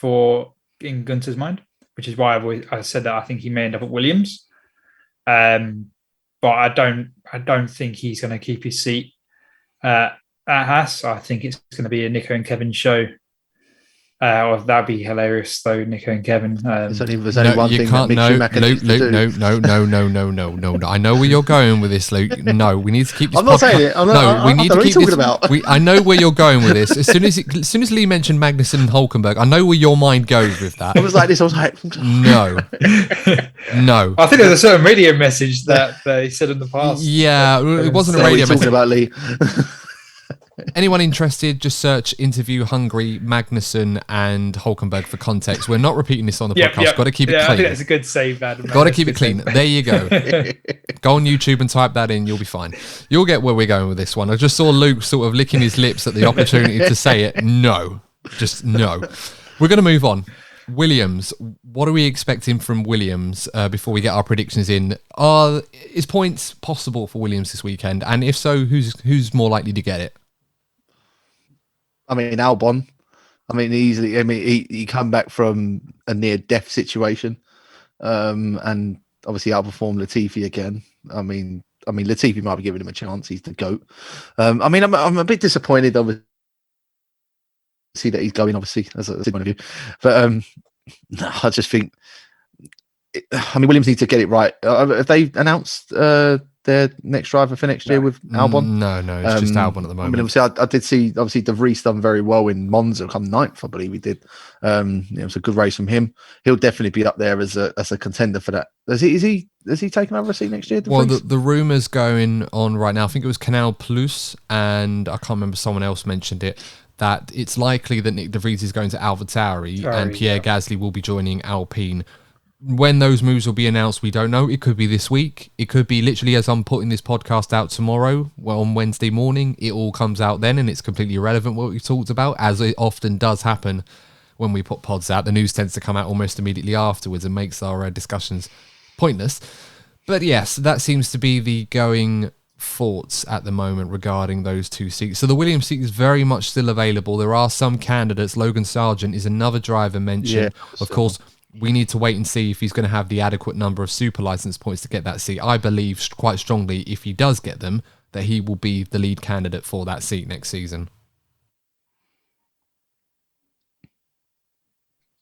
in Gunter's mind, which is why I said that I think he may end up at Williams. But I don't think he's going to keep his seat at Haas. I think it's going to be a Nico and Kevin show. Or that'd be hilarious, though, Nico and Kevin. There's only one thing that Mick Schumacher needs to do. No. I know where you're going with this, Luke. No, we need to keep this. I'm not saying it. We need to keep this. About. I know where you're going with this. As soon as Lee mentioned Magnussen and Hulkenberg, I know where your mind goes with that. I was like this. I was like, no. I think there's a certain radio message that he said in the past. Yeah, it wasn't a radio message. Talking about Lee. Anyone interested, just search interview Hungary, Magnussen and Hulkenberg for context. We're not repeating this on the podcast. Got to keep it clean. I think that's a good save, Adam. Got to keep it clean. There you go. Go on YouTube and type that in. You'll be fine. You'll get where we're going with this one. I just saw Luke sort of licking his lips at the opportunity to say it. No. Just no. We're going to move on. Williams. What are we expecting from Williams before we get our predictions in? Is points possible for Williams this weekend? And if so, who's more likely to get it? I mean, Albon. I mean, easily. I mean, he come back from a near-death situation, and obviously outperformed Latifi again. I mean, Latifi might be giving him a chance. He's the GOAT. I mean, I'm a bit disappointed, obviously, that he's going. Obviously, as a point of view, but I just think. Williams needs to get it right. Have they announced their next driver for next year with Albon? No, it's just Albon at the moment. I mean, obviously, I did see, obviously, De Vries done very well in Monza, come 9th, I believe he did. It was a good race from him. He'll definitely be up there as a contender for that. Is he taking over a seat next year? Well, the rumours going on right now, I think it was Canal Plus, and I can't remember, someone else mentioned it, that it's likely that Nick De Vries is going to AlphaTauri and Pierre Gasly will be joining Alpine. When those moves will be announced, we don't know. It could be this week. It could be literally as I'm putting this podcast out tomorrow, on Wednesday morning. It all comes out then, and it's completely irrelevant what we talked about, as it often does happen when we put pods out. The news tends to come out almost immediately afterwards and makes our discussions pointless. But yes, that seems to be the going thoughts at the moment regarding those two seats. So the Williams seat is very much still available. There are some candidates. Logan Sargent is another driver mentioned. Yeah, of course, we need to wait and see if he's going to have the adequate number of super license points to get that seat. I believe quite strongly, if he does get them, that he will be the lead candidate for that seat next season.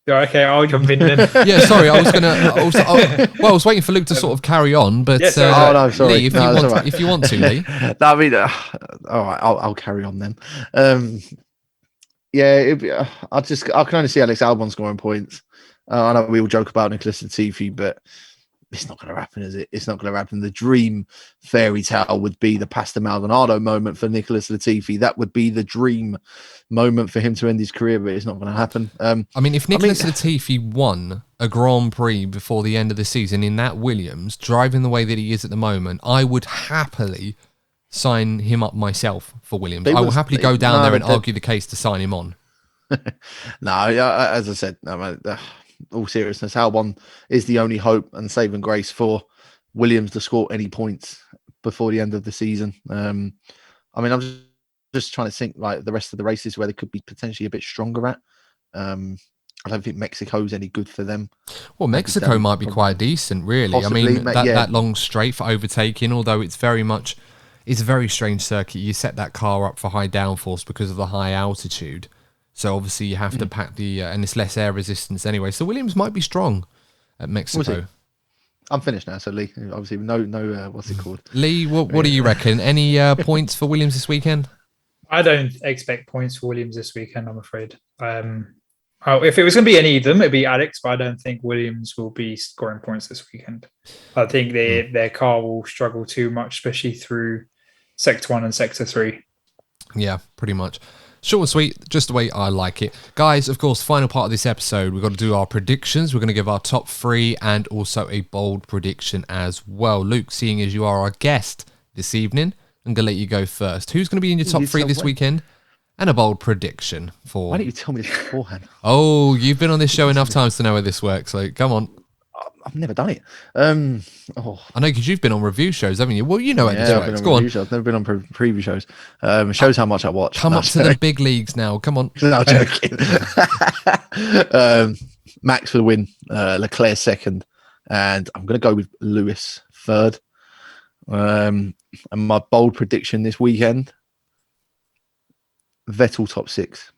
Yeah, okay, I'll jump in then. Yeah, sorry, I was waiting for Luke to sort of carry on, but sorry. Lee, if you want to, Lee. No, I mean, all right, I'll carry on then. I can only see Alex Albon scoring points. I know we all joke about Nicholas Latifi, but it's not going to happen, is it? It's not going to happen. The dream fairy tale would be the Pastor Maldonado moment for Nicholas Latifi. That would be the dream moment for him to end his career, but it's not going to happen. If Nicholas Latifi won a Grand Prix before the end of the season in that Williams, driving the way that he is at the moment, I would happily sign him up myself for Williams. I will happily go down there and argue the case to sign him on. As I said, all seriousness, Albon is the only hope and saving grace for Williams to score any points before the end of the season. I'm just trying to think like the rest of the races where they could be potentially a bit stronger at. I don't think Mexico's any good for them. Well, Mexico might be quite decent, really. Possibly, I mean, that long straight for overtaking, although it's a very strange circuit. You set that car up for high downforce because of the high altitude. So obviously you have to pack and it's less air resistance anyway. So Williams might be strong at Mexico. I'm finished now. So Lee, obviously no, what's it called? Lee, what do you reckon? Any points for Williams this weekend? I don't expect points for Williams this weekend, I'm afraid. If it was going to be any of them, it'd be Alex, but I don't think Williams will be scoring points this weekend. I think their car will struggle too much, especially through Sector 1 and Sector 3. Yeah, pretty much. Short and sweet, just the way I like it. Guys, of course, final part of this episode, we've got to do our predictions. We're going to give our top 3 and also a bold prediction as well. Luke, seeing as you are our guest this evening, I'm going to let you go first. Who's going to be in your top 3 this weekend? And a bold prediction for... Why don't you tell me this beforehand? Oh, you've been on this show enough times to know how this works, so come on. I've never done it. I know, because you've been on review shows, haven't you? Well, you know how this works. Go on. I've never been on preview shows. Shows how much I watch. Come up to the big leagues now. Come on. No, I'm joking. Max for the win. Leclerc second. And I'm going to go with Lewis third. And my bold prediction this weekend... Vettel top 6.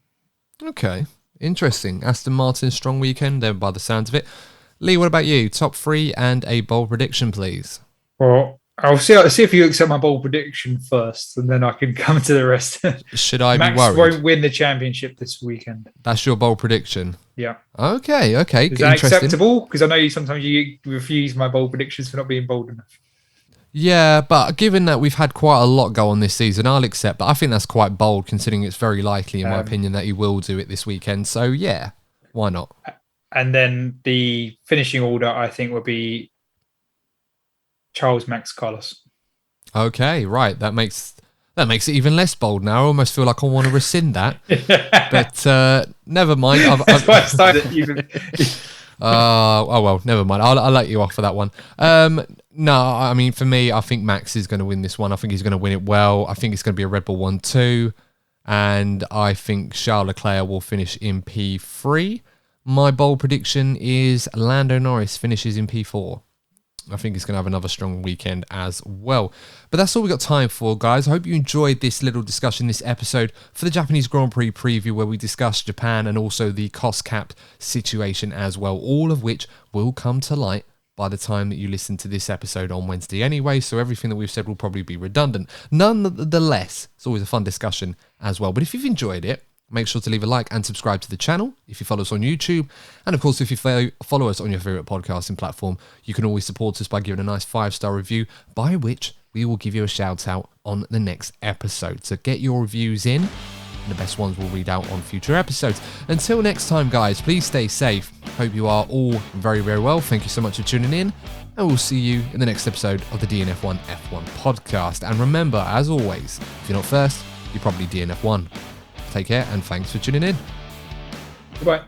Okay, interesting. Aston Martin strong weekend there by the sounds of it. Lee, what about you? Top 3 and a bold prediction, please. Well, I'll see if you accept my bold prediction first, and then I can come to the rest. Should I Max be worried? won't win the championship this weekend. That's your bold prediction? Yeah. Okay. Is that acceptable? Because I know sometimes you refuse my bold predictions for not being bold enough. Yeah, but given that we've had quite a lot go on this season, I'll accept. But I think that's quite bold, considering it's very likely, in my opinion, that he will do it this weekend. So, yeah, why not? And then the finishing order, I think, would be Charles, Max, Carlos. Okay, right. That makes it even less bold now. I almost feel like I want to rescind that. But never mind. That's why I started even... oh well, never mind. I'll let you off for that one. No, I mean, for me, I think Max is going to win this one. I think he's going to win it well. I think it's going to be a Red Bull 1-2, and I think Charles Leclerc will finish in P3. My bold prediction is Lando Norris finishes in P4. I think he's going to have another strong weekend as well. But that's all we got time for, guys. I hope you enjoyed this little discussion, this episode for the Japanese Grand Prix preview, where we discussed Japan and also the cost cap situation as well, all of which will come to light by the time that you listen to this episode on Wednesday anyway, so everything that we've said will probably be redundant. Nonetheless, it's always a fun discussion as well. But if you've enjoyed it, make sure to leave a like and subscribe to the channel if you follow us on YouTube. And of course, if you follow us on your favourite podcasting platform, you can always support us by giving a nice 5-star review, by which we will give you a shout out on the next episode. So get your reviews in, and the best ones we'll read out on future episodes. Until next time, guys, please stay safe. Hope you are all very, very well. Thank you so much for tuning in, and we'll see you in the next episode of the DNF1 F1 podcast. And remember, as always, if you're not first, you're probably DNF1. Take care, and thanks for tuning in. Goodbye.